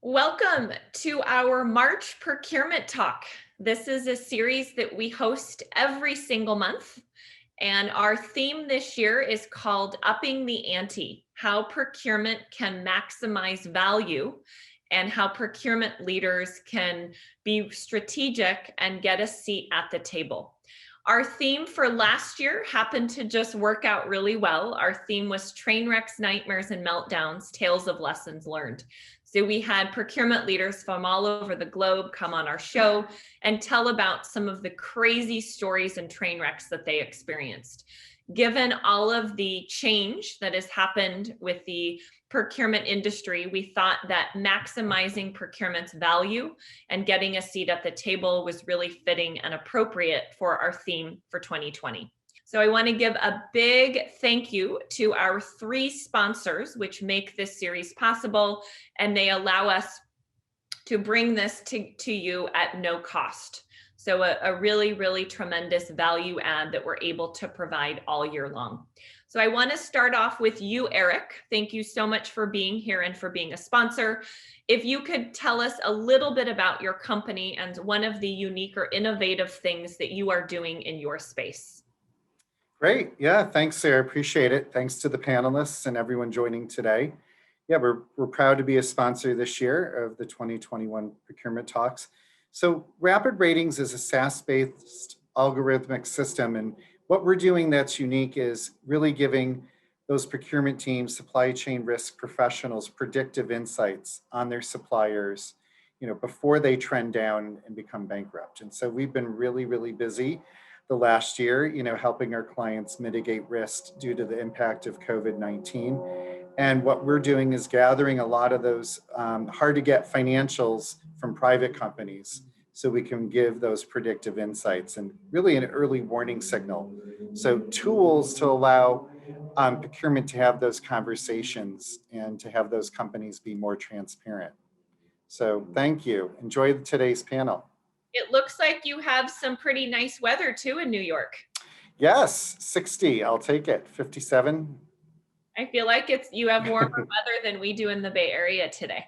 Welcome to our March Procurement Talk. This is a series that we host every single month. And our theme this year is called Upping the Ante, how procurement can maximize value and how procurement leaders can be strategic and get a seat at the table. Our theme for last year happened to just work out really well. Our theme was train wrecks, nightmares, and meltdowns, tales of lessons learned. So we had procurement leaders from all over the globe come on our show and tell about some of the crazy stories and train wrecks that they experienced. Given all of the change that has happened with the procurement industry, we thought that maximizing procurement's value and getting a seat at the table was really fitting and appropriate for our theme for 2020. So I want to give a big thank you to our three sponsors, which make this series possible, and they allow us to bring this to you at no cost. So a really, really tremendous value add that we're able to provide all year long. So I want to start off with you, Eric. Thank you so much for being here and for being a sponsor. If you could tell us a little bit about your company and one of the unique or innovative things that you are doing in your space. Great. Yeah, thanks, Sarah. Appreciate it. Thanks to the panelists and everyone joining today. Yeah, we're proud to be a sponsor this year of the 2021 Procurement Talks. So Rapid Ratings is a SaaS-based algorithmic system, and what we're doing that's unique is really giving those procurement teams, supply chain risk professionals, predictive insights on their suppliers, before they trend down and become bankrupt. And so we've been really, really busy the last year, helping our clients mitigate risk due to the impact of COVID-19. And what we're doing is gathering a lot of those hard to get financials from private companies so we can give those predictive insights and really an early warning signal. So tools to allow procurement to have those conversations and to have those companies be more transparent. So thank you. Enjoy today's panel. It looks like you have some pretty nice weather too in New York. Yes, 60, I'll take it. 57. I feel like you have warmer weather than we do in the Bay Area today.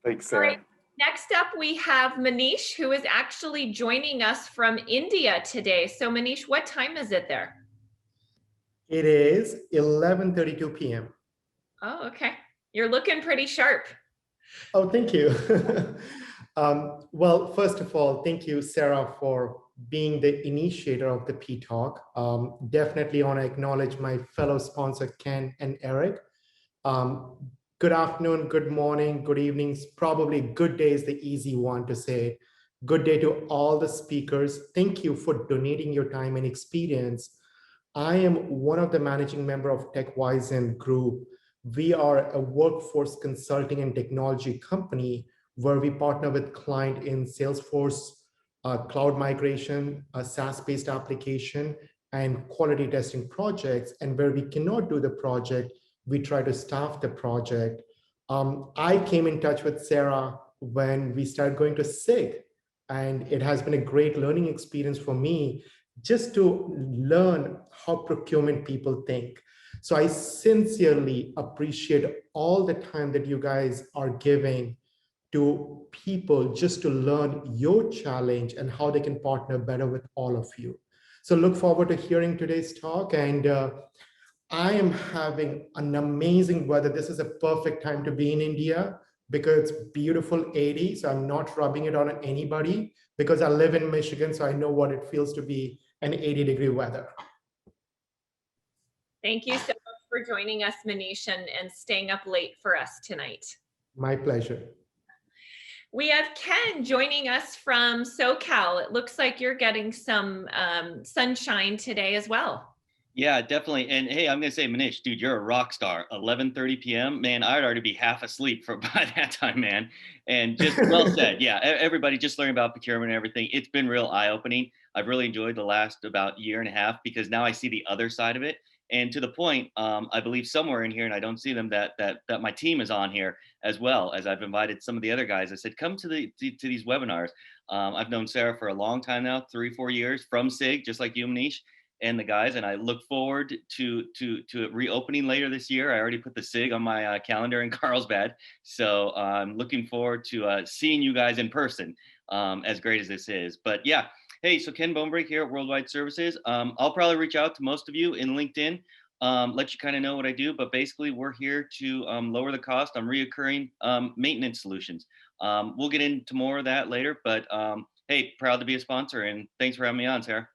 Thanks, Sarah. All right. Next up, we have Manish, who is actually joining us from India today. So Manish, what time is it there? It is 11:32 p.m. Oh, okay. You're looking pretty sharp. Oh, thank you. Well, first of all, thank you, Sarah, for being the initiator of the PTalk. Definitely want to acknowledge my fellow sponsor, Ken and Eric. Good afternoon, good morning, good evenings, probably good day is the easy one to say. Good day to all the speakers. Thank you for donating your time and experience. I am one of the managing member of TechWisen Group. We are a workforce consulting and technology company where we partner with client in Salesforce, cloud migration, a SaaS-based application, and quality testing projects. And where we cannot do the project, we try to staff the project. I came in touch with Sarah when we started going to SIG, and it has been a great learning experience for me just to learn how procurement people think. So I sincerely appreciate all the time that you guys are giving to people just to learn your challenge and how they can partner better with all of you. So look forward to hearing today's talk. And I am having an amazing weather. This is a perfect time to be in India because it's beautiful 80. So I'm not rubbing it on anybody because I live in Michigan. So I know what it feels to be an 80-degree weather. Thank you so much for joining us, Manish, and staying up late for us tonight. My pleasure. We have Ken joining us from SoCal. It looks like you're getting some sunshine today as well. Yeah, definitely. And hey, I'm going to say, Manish, dude, you're a rock star. 11:30 p.m. Man, I'd already be half asleep by that time, man. And just well said. Yeah, everybody just learning about procurement and everything. It's been real eye-opening. I've really enjoyed the last about year and a half because now I see the other side of it. And to the point, I believe somewhere in here, and I don't see them, that my team is on here as well, as I've invited some of the other guys. I said, come to these webinars. I've known Sarah for a long time now, 3-4 years from SIG, just like you, Manish. and the guys, and I look forward to it reopening later this year. I already put the SIG on my calendar in Carlsbad, so I'm looking forward to seeing you guys in person, as great as this is. But yeah, hey, so Ken Bonebreak here at Worldwide Services. I'll probably reach out to most of you in LinkedIn, let you kind of know what I do, but basically we're here to lower the cost on reoccurring maintenance solutions. We'll get into more of that later, but hey, proud to be a sponsor, and thanks for having me on, Sarah.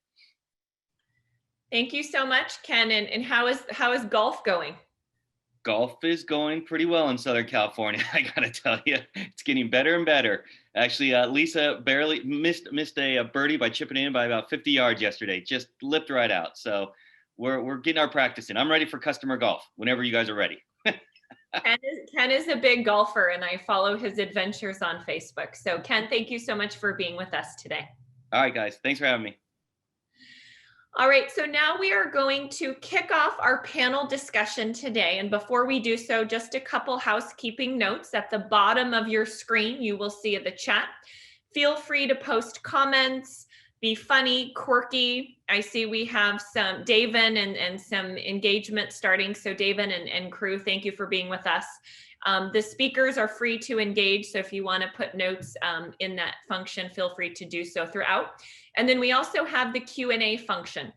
Thank you so much, Ken. And how is golf going? Golf is going pretty well in Southern California. I gotta tell you, it's getting better and better. Actually, Lisa barely missed a birdie by chipping in by about 50 yards yesterday. Just lipped right out. So we're getting our practice in. I'm ready for customer golf whenever you guys are ready. Ken is a big golfer, and I follow his adventures on Facebook. So Ken, thank you so much for being with us today. All right, guys. Thanks for having me. All right, so now we are going to kick off our panel discussion today. And before we do so, just a couple housekeeping notes. At the bottom of your screen, you will see the chat. Feel free to post comments, be funny, quirky. I see we have some Davin and some engagement starting. So Davin and crew, thank you for being with us. The speakers are free to engage. So if you want to put notes in that function, feel free to do so throughout. And then we also have the Q&A function.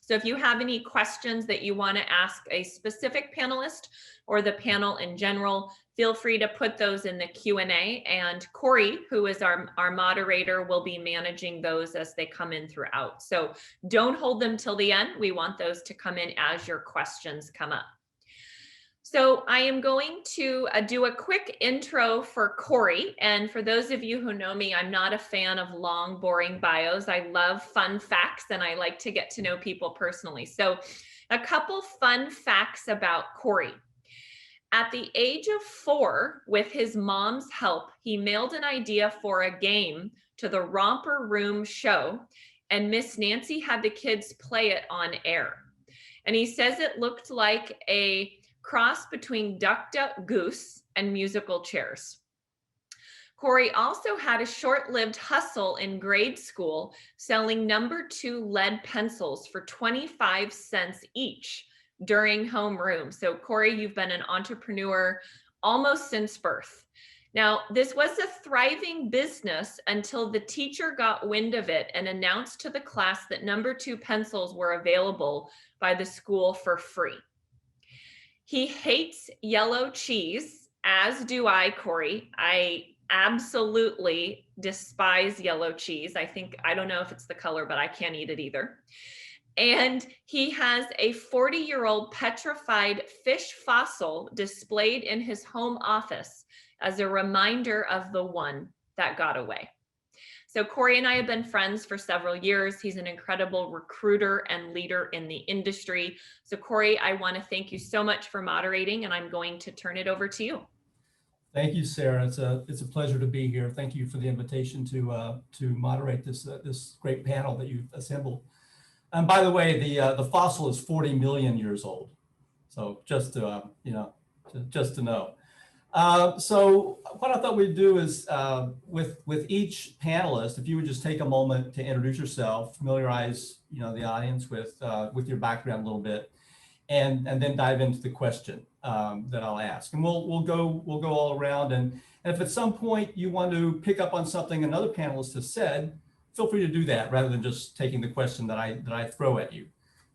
So if you have any questions that you want to ask a specific panelist or the panel in general, feel free to put those in the Q&A, and Corey, who is our moderator, will be managing those as they come in throughout. So don't hold them till the end. We want those to come in as your questions come up. So I am going to do a quick intro for Corey. And for those of you who know me, I'm not a fan of long, boring bios. I love fun facts, and I like to get to know people personally. So a couple fun facts about Corey. At the age of 4, with his mom's help, he mailed an idea for a game to the Romper Room show, and Miss Nancy had the kids play it on air. And he says it looked like a cross between Duck Duck Goose and musical chairs. Corey also had a short-lived hustle in grade school selling number 2 lead pencils for 25 cents each during homeroom. So Corey, you've been an entrepreneur almost since birth. Now, this was a thriving business until the teacher got wind of it and announced to the class that number 2 pencils were available by the school for free. He hates yellow cheese, as do I, Corey. I absolutely despise yellow cheese. I don't know if it's the color, but I can't eat it either. And he has a 40-year-old petrified fish fossil displayed in his home office as a reminder of the one that got away. So Corey and I have been friends for several years. He's an incredible recruiter and leader in the industry. So Corey, I want to thank you so much for moderating, and I'm going to turn it over to you. Thank you, Sarah. It's a pleasure to be here. Thank you for the invitation to moderate this great panel that you've assembled. And by the way, the fossil is 40 million years old. So just to just to know. So what I thought we'd do is with each panelist, if you would just take a moment to introduce yourself, familiarize the audience with your background a little bit, and then dive into the question that I'll ask. And we'll go all around. And if at some point you want to pick up on something another panelist has said, feel free to do that rather than just taking the question that I throw at you.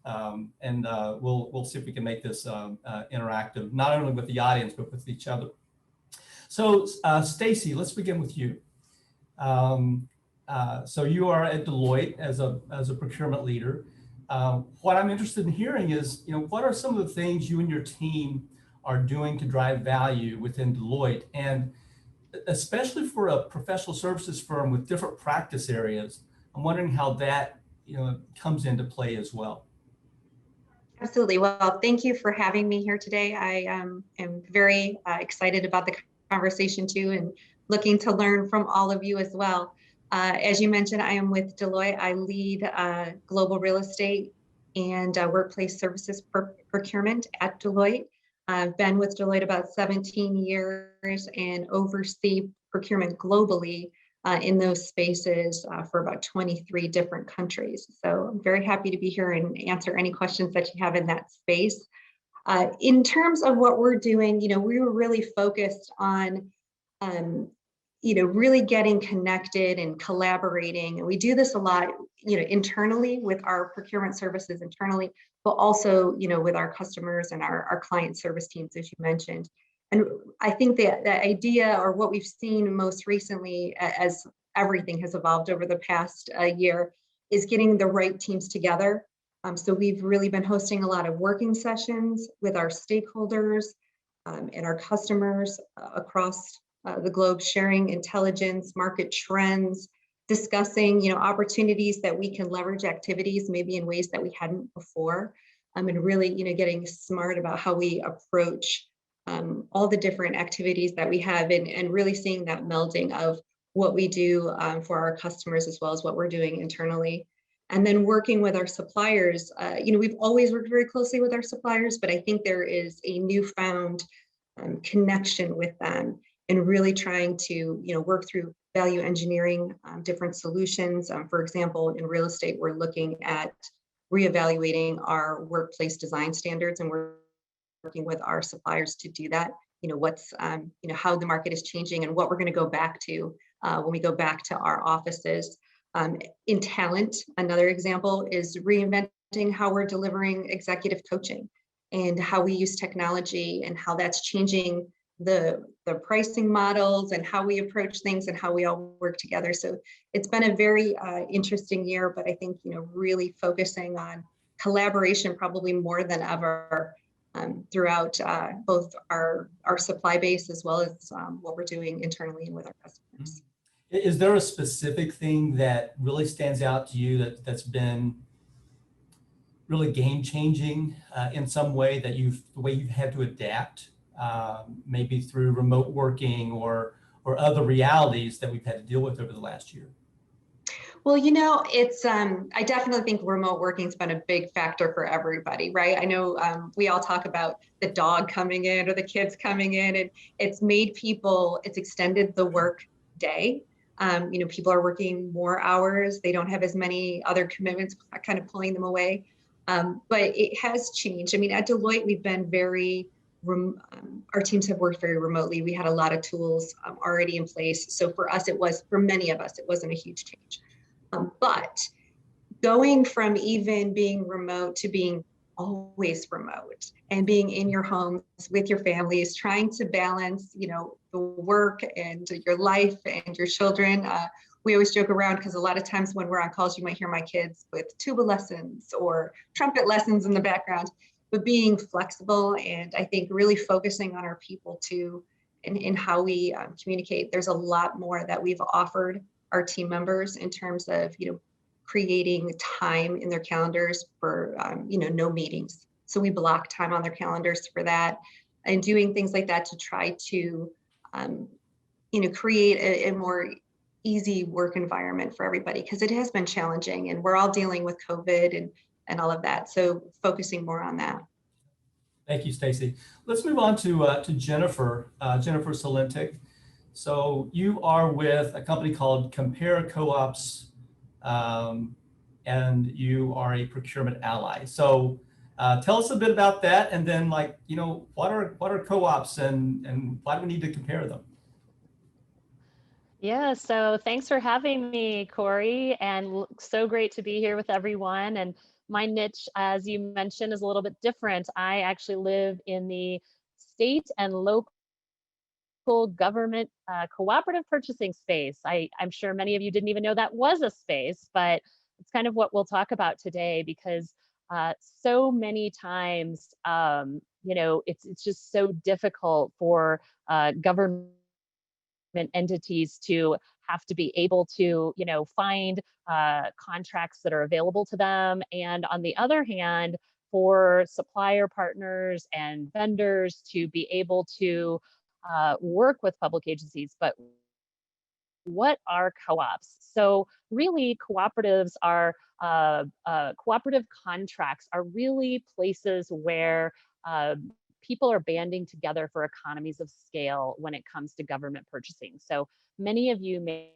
And we'll see if we can make this interactive, not only with the audience but with each other. So Stacy, let's begin with you. So you are at Deloitte as a procurement leader. What I'm interested in hearing is, what are some of the things you and your team are doing to drive value within Deloitte, and especially for a professional services firm with different practice areas, I'm wondering how that comes into play as well. Absolutely. Well, thank you for having me here today. I am very excited about the conversation too, and looking to learn from all of you as well. As you mentioned, I am with Deloitte. I lead global real estate and workplace services procurement at Deloitte. I've been with Deloitte about 17 years and oversee procurement globally in those spaces for about 23 different countries. So I'm very happy to be here and answer any questions that you have in that space. In terms of what we're doing, we were really focused on, really getting connected and collaborating. And we do this a lot, internally with our procurement services internally, but also, with our customers and our client service teams, as you mentioned. And I think that the idea, or what we've seen most recently as everything has evolved over the past year, is getting the right teams together. So we've really been hosting a lot of working sessions with our stakeholders and our customers across the globe, sharing intelligence, market trends, discussing, opportunities that we can leverage activities maybe in ways that we hadn't before, and really, getting smart about how we approach all the different activities that we have, and really seeing that melding of what we do for our customers as well as what we're doing internally. And then working with our suppliers, we've always worked very closely with our suppliers, but I think there is a newfound connection with them, and really trying to, work through value engineering different solutions. For example, in real estate, we're looking at reevaluating our workplace design standards, and we're working with our suppliers to do that. What's, how the market is changing and what we're going to go back to when we go back to our offices. In talent, another example is reinventing how we're delivering executive coaching and how we use technology and how that's changing the pricing models and how we approach things and how we all work together. So it's been a very interesting year, but I think, really focusing on collaboration probably more than ever throughout both our supply base as well as what we're doing internally and with our customers. Is there a specific thing that really stands out to you that's been really game changing in some way, that the way you've had to adapt, maybe through remote working or other realities that we've had to deal with over the last year? Well, it's, I definitely think remote working's been a big factor for everybody, right? I know we all talk about the dog coming in or the kids coming in, and it's extended the work day. People are working more hours. They don't have as many other commitments kind of pulling them away. But it has changed. I mean, at Deloitte, we've been our teams have worked very remotely. We had a lot of tools already in place. So for many of us, it wasn't a huge change. But going from even being remote to being always remote and being in your homes with your families, trying to balance, the work and your life and your children. We always joke around because a lot of times when we're on calls, you might hear my kids with tuba lessons or trumpet lessons in the background, but being flexible and I think really focusing on our people too, and how we communicate. There's a lot more that we've offered our team members in terms of, creating time in their calendars for, no meetings. So we block time on their calendars for that, and doing things like that to try to, create a more easy work environment for everybody, because it has been challenging and we're all dealing with COVID and all of that. So focusing more on that. Thank you, Stacy. Let's move on to Jennifer Salentic. So you are with a company called Compare Co-ops, and you are a procurement ally. So tell us a bit about that, and then what are co-ops and why do we need to compare them? Yeah, so thanks for having me, Corey, and so great to be here with everyone. And my niche, as you mentioned, is a little bit different. I actually live in the state and local government cooperative purchasing space. I'm sure many of you didn't even know that was a space, but it's kind of what we'll talk about today, because so many times, it's just so difficult for government entities to have to be able to, find contracts that are available to them. And on the other hand, for supplier partners and vendors to be able to work with public agencies. But what are co-ops? So really, cooperatives are cooperative contracts are really places where people are banding together for economies of scale when it comes to government purchasing. So many of you may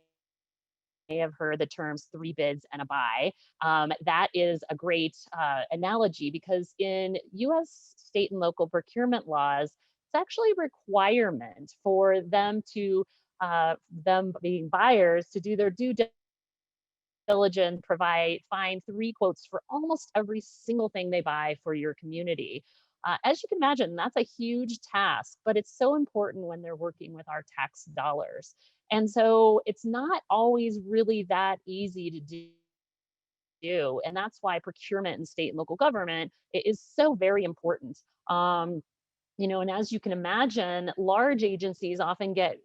have heard the terms 3 bids and a buy. That is a great analogy because in US state and local procurement laws, it's actually a requirement for them to, them being buyers, to do their due diligence, find 3 quotes for almost every single thing they buy for your community. As you can imagine, that's a huge task, but it's so important when they're working with our tax dollars. And so it's not always really that easy to do. And that's why procurement in state and local government is so very important. And as you can imagine, large agencies often get,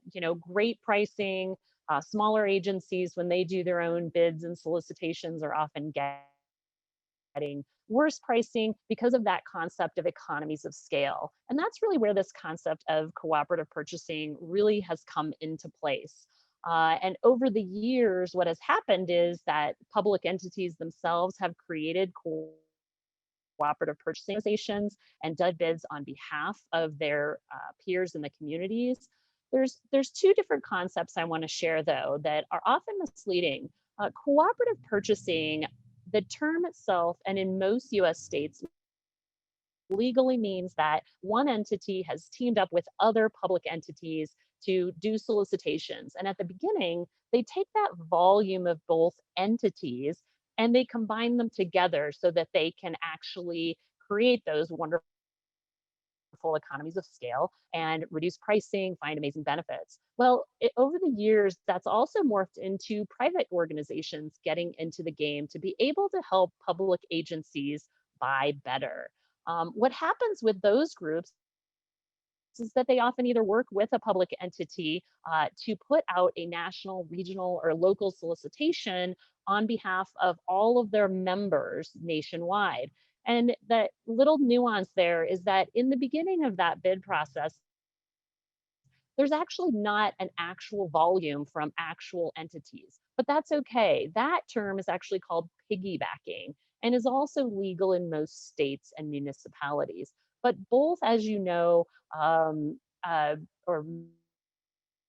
great pricing. Smaller agencies, when they do their own bids and solicitations, are often getting worse pricing because of that concept of economies of scale. And that's really where this concept of cooperative purchasing really has come into place. And over the years, what has happened is that public entities themselves have created cooperative purchasing organizations and done bids on behalf of their peers in the communities. There's 2 different concepts I want to share, though, that are often misleading. Cooperative purchasing, the term itself, and in most US states, legally means that one entity has teamed up with other public entities to do solicitations. And at the beginning, they take that volume of both entities and they combine them together so that they can actually create those wonderful economies of scale and reduce pricing, find amazing benefits. Well, over the years, that's also morphed into private organizations getting into the game to be able to help public agencies buy better. What happens with those groups is that they often either work with a public entity to put out a national, regional, or local solicitation on behalf of all of their members nationwide. And that little nuance there is that in the beginning of that bid process, there's actually not an actual volume from actual entities, but that's okay. That term is actually called piggybacking and is also legal in most states and municipalities. But both, as you know, or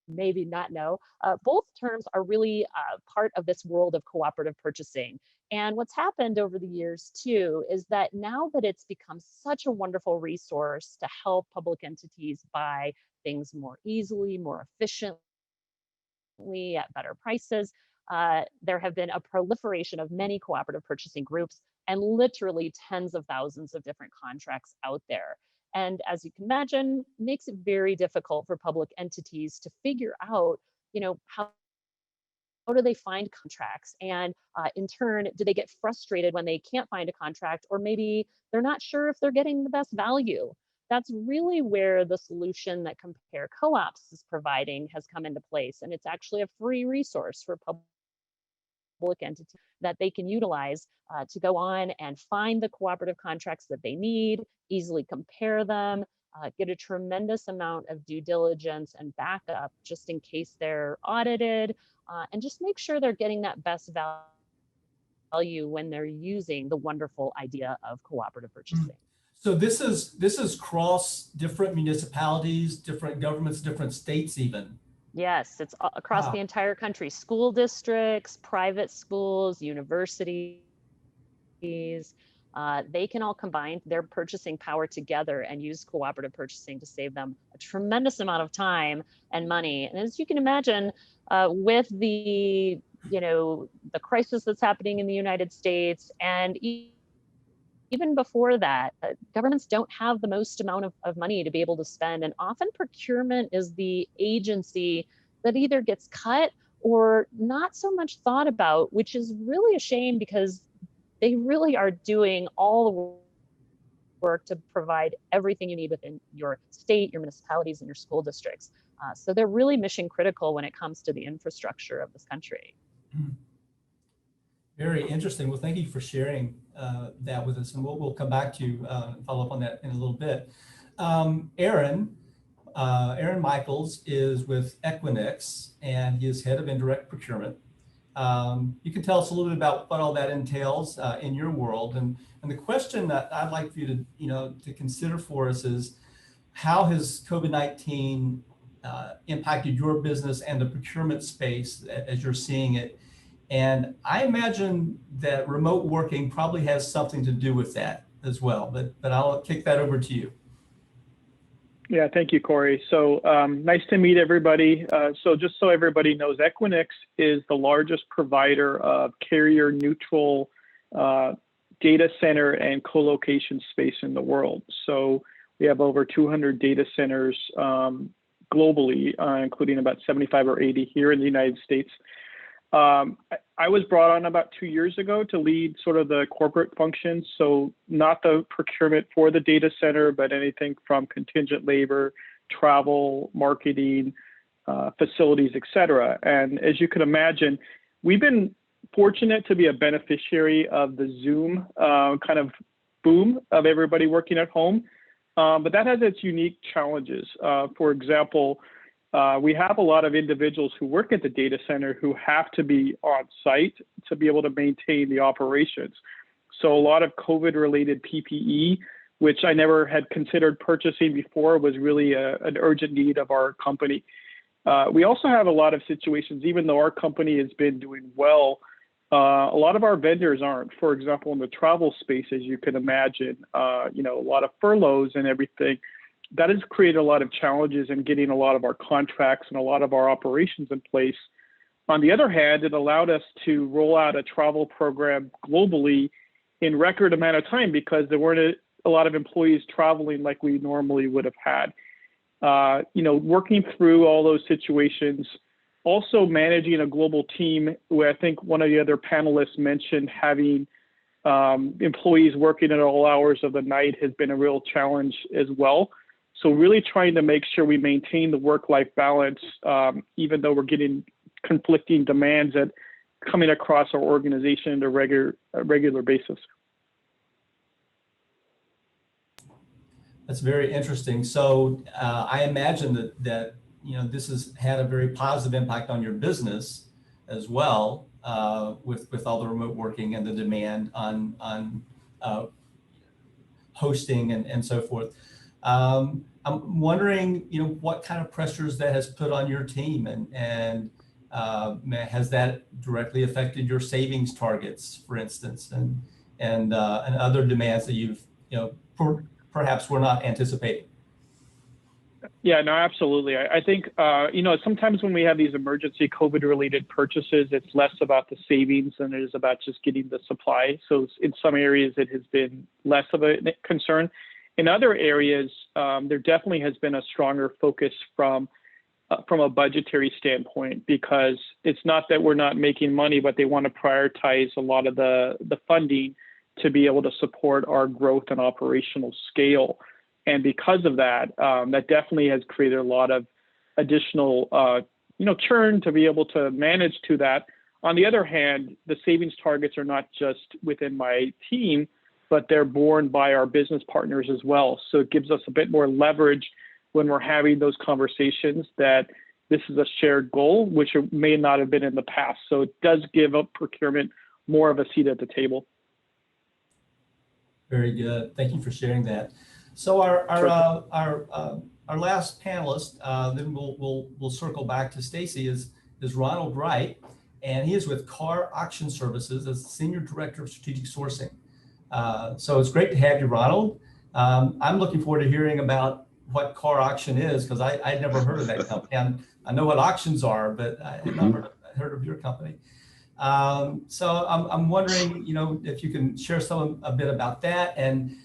maybe not know, both terms are really part of this world of cooperative purchasing. And what's happened over the years too is that now that it's become such a wonderful resource to help public entities buy things more easily, more efficiently, at better prices, there have been a proliferation of many cooperative purchasing groups and literally tens of thousands of different contracts out there. And as you can imagine, makes it very difficult for public entities to figure out, how do they find contracts? And in turn, do they get frustrated when they can't find a contract, or maybe they're not sure if they're getting the best value? That's really where the solution that Compare Co-ops is providing has come into place. And it's actually a free resource for public entities that they can utilize to go on and find the cooperative contracts that they need, easily compare them, get a tremendous amount of due diligence and backup just in case they're audited, and just make sure they're getting that best value when they're using the wonderful idea of cooperative purchasing. So this is cross different municipalities, different governments, different states even. Yes, it's across the entire country. School districts, private schools, universities, they can all combine their purchasing power together and use cooperative purchasing to save them a tremendous amount of time and money. And as you can imagine, with the crisis that's happening in the United States, and even before that, governments don't have the most amount of money to be able to spend. And often procurement is the agency that either gets cut or not so much thought about, which is really a shame because they really are doing all the work to provide everything you need within your state, your municipalities, and your school districts. So they're really mission critical when it comes to the infrastructure of this country. Very interesting. Well, thank you for sharing that with us, and we'll come back to and follow up on that in a little bit. Aaron Michaels is with Equinix, and he is head of indirect procurement. You can tell us a little bit about what all that entails in your world, and the question that I'd like for you to consider for us is, how has COVID-19 impacted your business and the procurement space as you're seeing it? And I imagine that remote working probably has something to do with that as well, but I'll kick that over to you. Yeah, thank you, Corey. So nice to meet everybody. So just so everybody knows, Equinix is the largest provider of carrier neutral data center and co-location space in the world. So we have over 200 data centers globally, including about 75 or 80 here in the United States. I was brought on about 2 years ago to lead sort of the corporate functions. So not the procurement for the data center, but anything from contingent labor, travel, marketing, facilities, et cetera. And as you can imagine, we've been fortunate to be a beneficiary of the Zoom kind of boom of everybody working at home. But that has its unique challenges. For example, we have a lot of individuals who work at the data center who have to be on site to be able to maintain the operations. So a lot of COVID-related PPE, which I never had considered purchasing before, was really an urgent need of our company. We also have a lot of situations, even though our company has been doing well, a lot of our vendors aren't. For example, in the travel space, as you can imagine, a lot of furloughs and everything. That has created a lot of challenges in getting a lot of our contracts and a lot of our operations in place. On the other hand, it allowed us to roll out a travel program globally in record amount of time because there weren't a lot of employees traveling like we normally would have had. Working through all those situations, also managing a global team, where I think one of the other panelists mentioned having employees working at all hours of the night has been a real challenge as well. So really trying to make sure we maintain the work-life balance, even though we're getting conflicting demands that coming across our organization on a regular basis. That's very interesting. So I imagine that this has had a very positive impact on your business as well, with all the remote working and the demand on hosting and so forth. I'm wondering, what kind of pressures that has put on your team, and has that directly affected your savings targets, for instance, and other demands that you've perhaps were not anticipating? Yeah, no, absolutely. I think, sometimes when we have these emergency COVID-related purchases, it's less about the savings than it is about just getting the supply. So in some areas, it has been less of a concern. In other areas, there definitely has been a stronger focus from a budgetary standpoint, because it's not that we're not making money, but they want to prioritize a lot of the funding to be able to support our growth and operational scale. And because of that, that definitely has created a lot of additional, churn to be able to manage to that. On the other hand, the savings targets are not just within my team, but they're borne by our business partners as well. So it gives us a bit more leverage when we're having those conversations that this is a shared goal, which it may not have been in the past. So it does give up procurement more of a seat at the table. Very good. Thank you for sharing that. So our last panelist, then we'll circle back to Stacy, is Ronald Wright, and he is with Car Auction Services as Senior Director of Strategic Sourcing. So it's great to have you, Ronald. I'm looking forward to hearing about what Car Auction is, because I'd never heard of that company. And I know what auctions are, but I had not heard of your company. So I'm wondering, if you can share a bit about that, and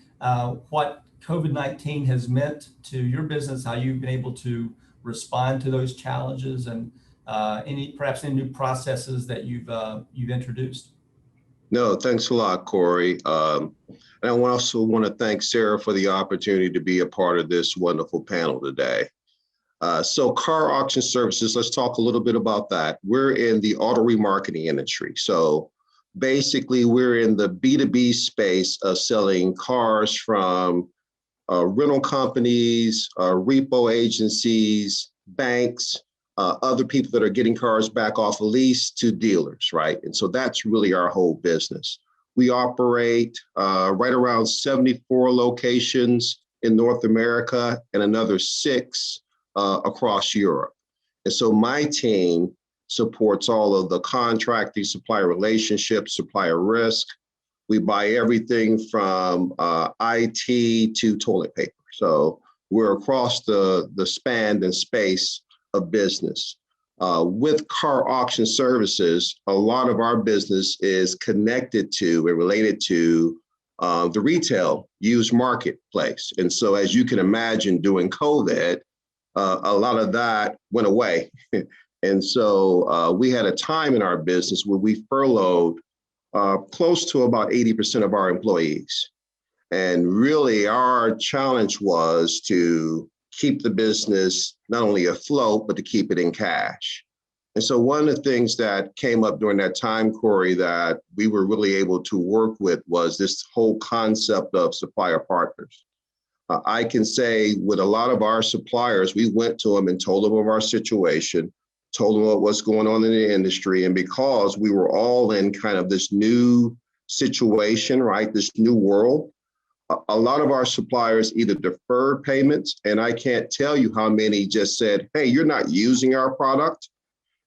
what COVID-19 has meant to your business, how you've been able to respond to those challenges, and perhaps any new processes that you've introduced. No, thanks a lot, Corey. And I also want to thank Sarah for the opportunity to be a part of this wonderful panel today. So Car Auction Services, let's talk a little bit about that. We're in the auto remarketing industry. So basically, we're in the B2B space of selling cars from rental companies, repo agencies, banks, other people that are getting cars back off a lease, to dealers, right? And so that's really our whole business. We operate right around 74 locations in North America and another 6 across Europe. And so my team supports all of the contracting, supplier relationships, supplier risk. We buy everything from IT to toilet paper. So we're across the span and space of business. With car auction services, a lot of our business is connected to and related to the retail used marketplace. And so as you can imagine, during COVID, a lot of that went away. And so we had a time in our business where we furloughed close to about 80% of our employees. And really our challenge was to keep the business not only afloat, but to keep it in cash. And so one of the things that came up during that time, Corey, that we were really able to work with was this whole concept of supplier partners. I can say with a lot of our suppliers, we went to them and told them of our situation, told them what was going on in the industry. And because we were all in kind of this new situation, right, this new world, a lot of our suppliers either deferred payments, and I can't tell you how many just said, hey, you're not using our product,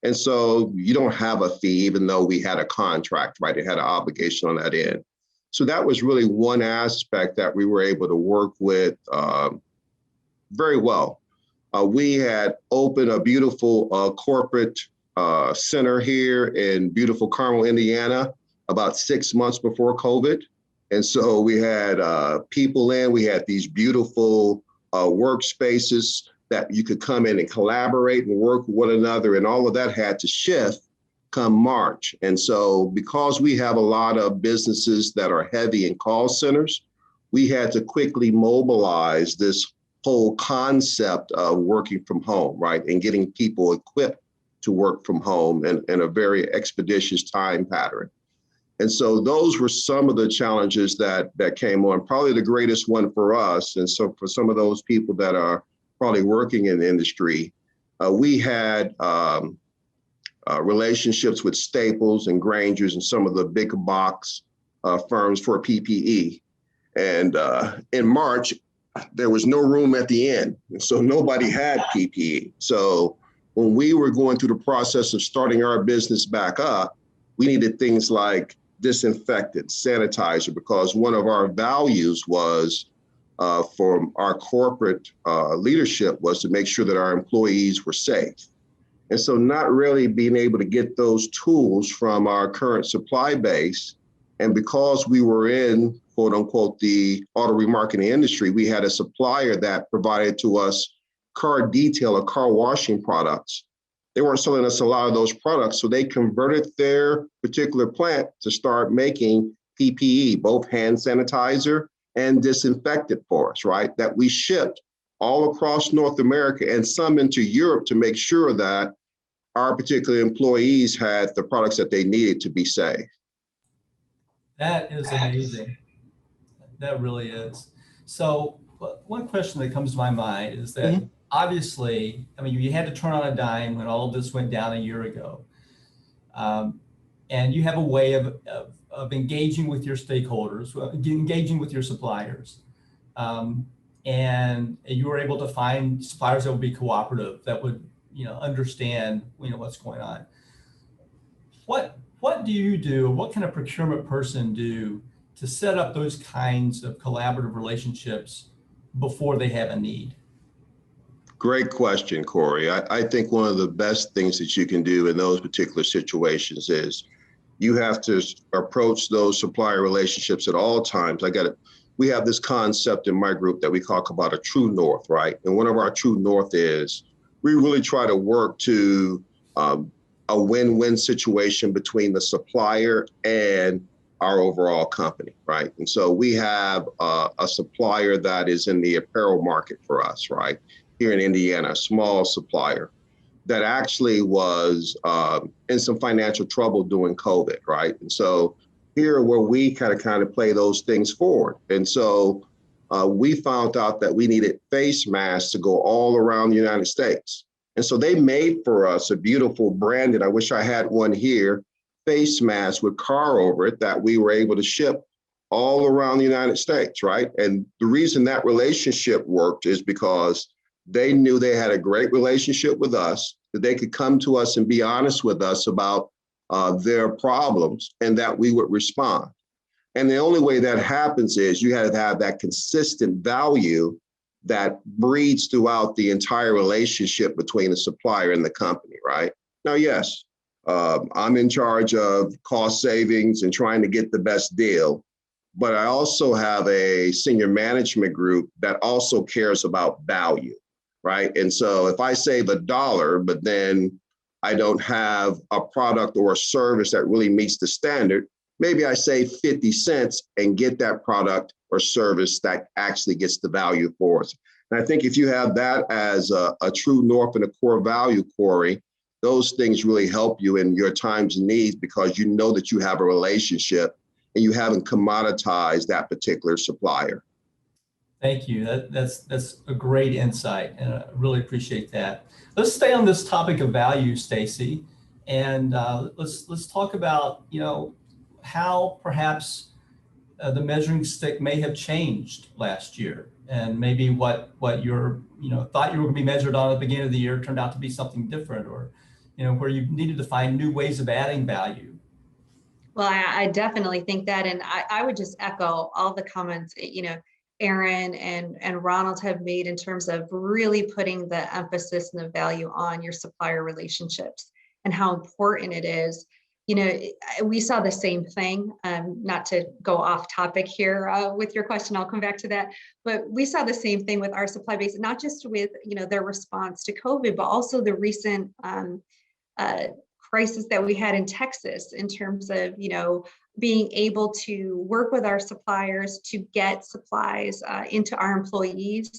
and so you don't have a fee, even though we had a contract, right? It had an obligation on that end. So that was really one aspect that we were able to work with very well. We had opened a beautiful corporate center here in beautiful Carmel, Indiana, about 6 months before COVID. And so we had people in, we had these beautiful workspaces that you could come in and collaborate and work with one another. And all of that had to shift come March. And so because we have a lot of businesses that are heavy in call centers, we had to quickly mobilize this whole concept of working from home, right? And getting people equipped to work from home in a very expeditious time pattern. And so those were some of the challenges that came on. Probably the greatest one for us, and so for some of those people that are probably working in the industry, we had relationships with Staples and Grangers and some of the big box firms for PPE. And in March, there was no room at the end, and so nobody had PPE. So when we were going through the process of starting our business back up, we needed things like disinfectant, sanitizer, because one of our values was for our corporate leadership was to make sure that our employees were safe. And so not really being able to get those tools from our current supply base. And because we were in, quote unquote, the auto remarketing industry, we had a supplier that provided to us car detail or car washing products. They weren't selling us a lot of those products, so they converted their particular plant to start making PPE, both hand sanitizer and disinfectant for us, right? That we shipped all across North America and some into Europe to make sure that our particular employees had the products that they needed to be safe. That is amazing. That really is. So one question that comes to my mind is that obviously, I mean, you had to turn on a dime when all of this went down a year ago. And you have a way of engaging with your stakeholders, engaging with your suppliers. And you were able to find suppliers that would be cooperative, that would, understand, what's going on. What do you do? What can a procurement person do to set up those kinds of collaborative relationships before they have a need? Great question, Corey. I think one of the best things that you can do in those particular situations is you have to approach those supplier relationships at all times. We have this concept in my group that we talk about a true north, right? And one of our true north is we really try to work to a win-win situation between the supplier and our overall company, right? And so we have a supplier that is in the apparel market for us, right? Here in Indiana, a small supplier that actually was in some financial trouble during COVID, right? And so here where we kind of play those things forward. And so we found out that we needed face masks to go all around the United States. And so they made for us a beautiful branded, I wish I had one here, face mask with car over it that we were able to ship all around the United States, right? And the reason that relationship worked is because they knew they had a great relationship with us. that they could come to us and be honest with us about their problems and that we would respond. And the only way that happens is you have to have that consistent value that breeds throughout the entire relationship between the supplier and the company, right? Now, yes, I'm in charge of cost savings and trying to get the best deal, but I also have a senior management group that also cares about value, right? And so if I save $1, but then I don't have a product or a service that really meets the standard, maybe I save 50 cents and get that product or service that actually gets the value for us. And I think if you have that as a true north and a core value, Corey, those things really help you in your times and needs because you know that you have a relationship and you haven't commoditized that particular supplier. Thank you. That's a great insight, and I really appreciate that. Let's stay on this topic of value, Stacy, and let's talk about how perhaps the measuring stick may have changed last year, and maybe what you're thought you were going to be measured on at the beginning of the year turned out to be something different, or where you needed to find new ways of adding value. Well, I definitely think that, and I would just echo all the comments, Aaron and Ronald have made in terms of really putting the emphasis and the value on your supplier relationships and how important it is. We saw the same thing, not to go off topic here with your question, I'll come back to that, but we saw the same thing with our supply base, not just with, their response to COVID, but also the recent crisis that we had in Texas in terms of, being able to work with our suppliers to get supplies into our employees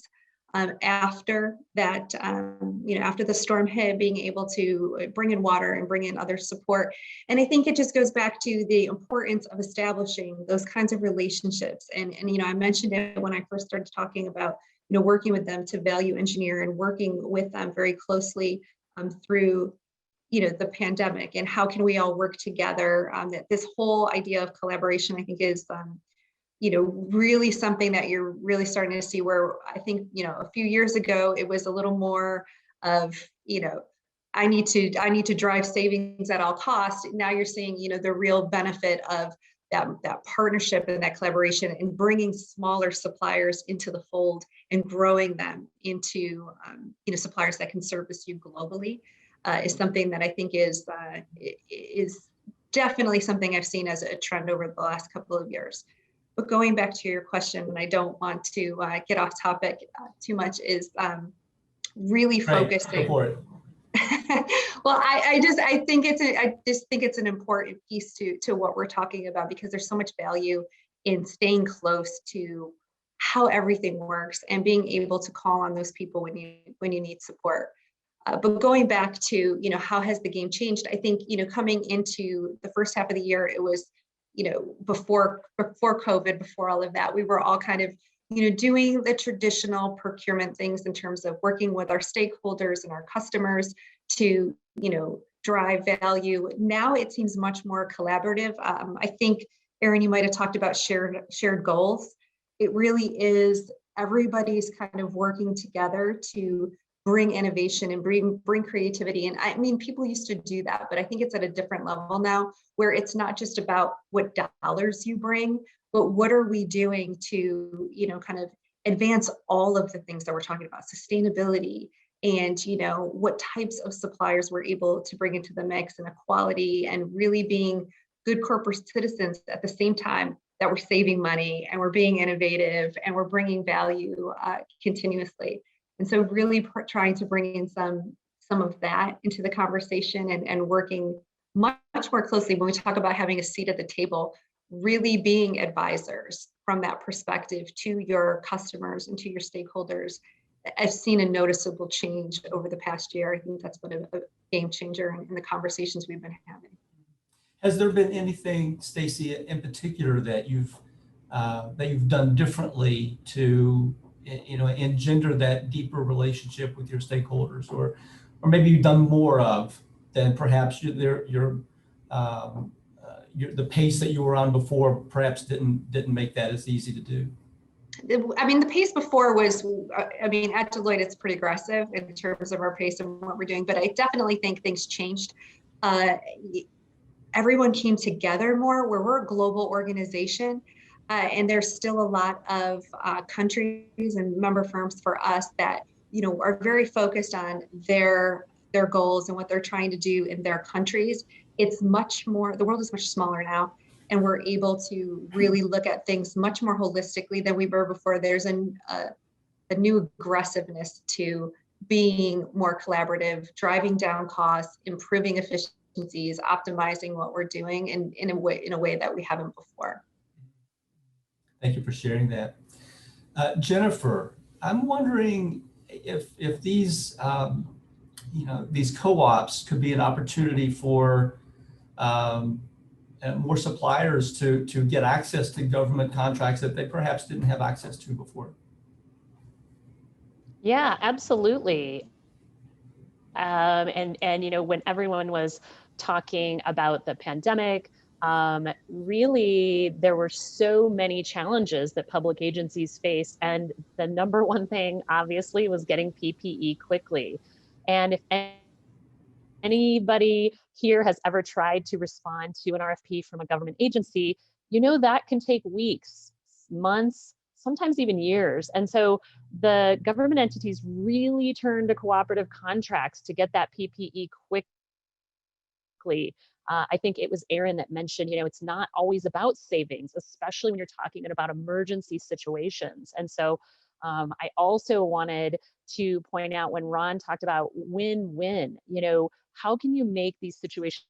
after that, after the storm hit, being able to bring in water and bring in other support. And I think it just goes back to the importance of establishing those kinds of relationships. And I mentioned it when I first started talking about, working with them to value engineer and working with them very closely through the pandemic, and how can we all work together. That this whole idea of collaboration, I think, is really something that you're really starting to see, where I think a few years ago it was a little more of I need to drive savings at all costs. Now you're seeing the real benefit of that partnership and that collaboration, and bringing smaller suppliers into the fold and growing them into suppliers that can service you globally. Is something that I think is definitely something I've seen as a trend over the last couple of years. But going back to your question, and I don't want to get off topic too much, is really focusing. Go for it. Well, I just think it's an important piece to what we're talking about, because there's so much value in staying close to how everything works and being able to call on those people when you need support. But going back to, how has the game changed? I think, coming into the first half of the year, it was, before COVID, before all of that, we were all kind of, doing the traditional procurement things in terms of working with our stakeholders and our customers to, drive value. Now it seems much more collaborative. I think, Aaron, you might have talked about shared goals. It really is everybody's kind of working together to bring innovation and bring creativity. And I mean, people used to do that, but I think it's at a different level now, where it's not just about what dollars you bring, but what are we doing to, kind of advance all of the things that we're talking about, sustainability, and, what types of suppliers we're able to bring into the mix, and equality, and really being good corporate citizens at the same time that we're saving money and we're being innovative and we're bringing value continuously. And so really trying to bring in some of that into the conversation, and working much more closely when we talk about having a seat at the table, really being advisors from that perspective to your customers and to your stakeholders. I've seen a noticeable change over the past year. I think that's been a game changer in the conversations we've been having. Has there been anything, Stacy, in particular that you've done differently to engender that deeper relationship with your stakeholders, or maybe you've done more of than perhaps the pace that you were on before perhaps didn't make that as easy to do? I mean, the pace before was, I mean, at Deloitte, it's pretty aggressive in terms of our pace and what we're doing, but I definitely think things changed. Everyone came together more, where we're a global organization, and there's still a lot of countries and member firms for us that, you know, are very focused on their goals and what they're trying to do in their countries. It's much more, the world is much smaller now, and we're able to really look at things much more holistically than we were before. There's a new aggressiveness to being more collaborative, driving down costs, improving efficiencies, optimizing what we're doing in a way that we haven't before. Thank you for sharing that. Jennifer, I'm wondering if these these co-ops could be an opportunity for more suppliers to get access to government contracts that they perhaps didn't have access to before. Yeah, absolutely. And you know, when everyone was talking about the pandemic, really there were so many challenges that public agencies faced, and the number one thing obviously was getting PPE quickly. And if anybody here has ever tried to respond to an RFP from a government agency, you know that can take weeks, months, sometimes even years. And so the government entities really turn to cooperative contracts to get that PPE quickly. I think it was Aaron that mentioned, you know, it's not always about savings, especially when you're talking about emergency situations. And so I also wanted to point out when Ron talked about win-win, you know, how can you make these situations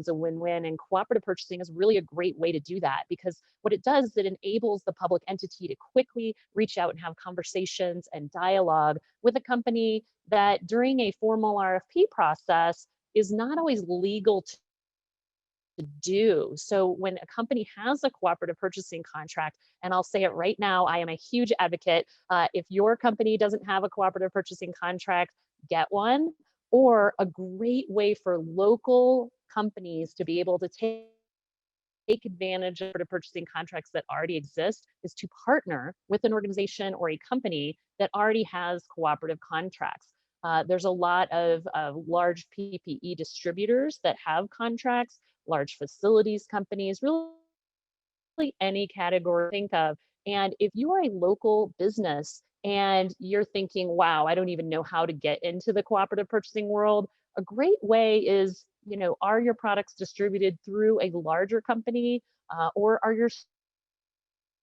a win-win? And cooperative purchasing is really a great way to do that, because what it does is it enables the public entity to quickly reach out and have conversations and dialogue with a company that during a formal RFP process is not always legal to do. So when a company has a cooperative purchasing contract, and I'll say it right now, I am a huge advocate. If your company doesn't have a cooperative purchasing contract, get one. Or a great way for local companies to be able to take advantage of the purchasing contracts that already exist is to partner with an organization or a company that already has cooperative contracts. There's a lot of large PPE distributors that have contracts, large facilities companies, really any category think of. And if you are a local business and you're thinking, wow, I don't even know how to get into the cooperative purchasing world, a great way is, you know, are your products distributed through a larger company, or are your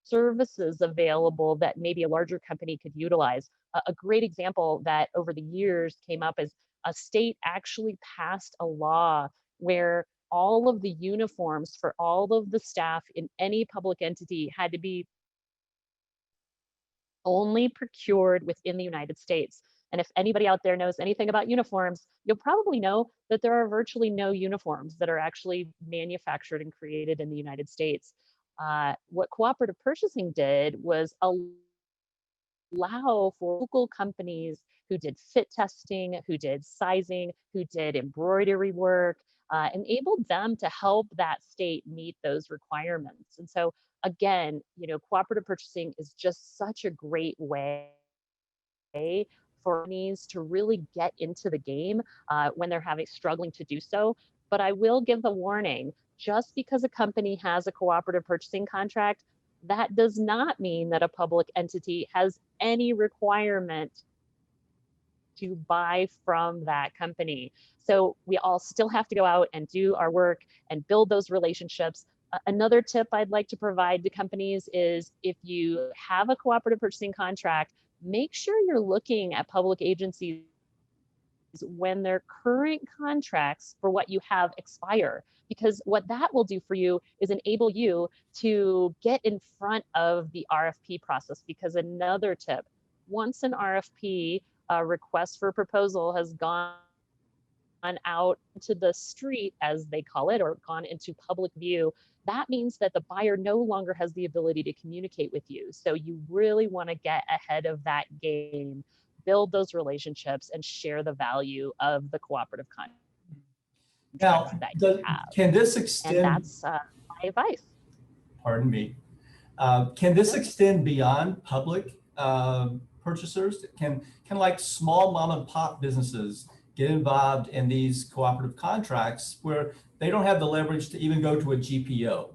services available that maybe a larger company could utilize? A great example that over the years came up is a state actually passed a law where all of the uniforms for all of the staff in any public entity had to be only procured within the United States. And if anybody out there knows anything about uniforms, you'll probably know that there are virtually no uniforms that are actually manufactured and created in the United States. What cooperative purchasing did was allow for local companies who did fit testing, who did sizing, who did embroidery work, enabled them to help that state meet those requirements. And so again, you know, cooperative purchasing is just such a great way for companies to really get into the game when they're struggling to do so. But I will give a warning: just because a company has a cooperative purchasing contract, that does not mean that a public entity has any requirement to buy from that company. So we all still have to go out and do our work and build those relationships. Another tip I'd like to provide to companies is, if you have a cooperative purchasing contract, make sure you're looking at public agencies when their current contracts for what you have expire, because what that will do for you is enable you to get in front of the RFP process. Because another tip, once an RFP request for proposal has gone out to the street, as they call it, or gone into public view, that means that the buyer no longer has the ability to communicate with you. So you really want to get ahead of that game, build those relationships, and share the value of the cooperative contracts Now, that you have. can this And extend, that's my advice. pardon me, Can this extend beyond public purchasers? Can like small mom and pop businesses get involved in these cooperative contracts where they don't have the leverage to even go to a GPO?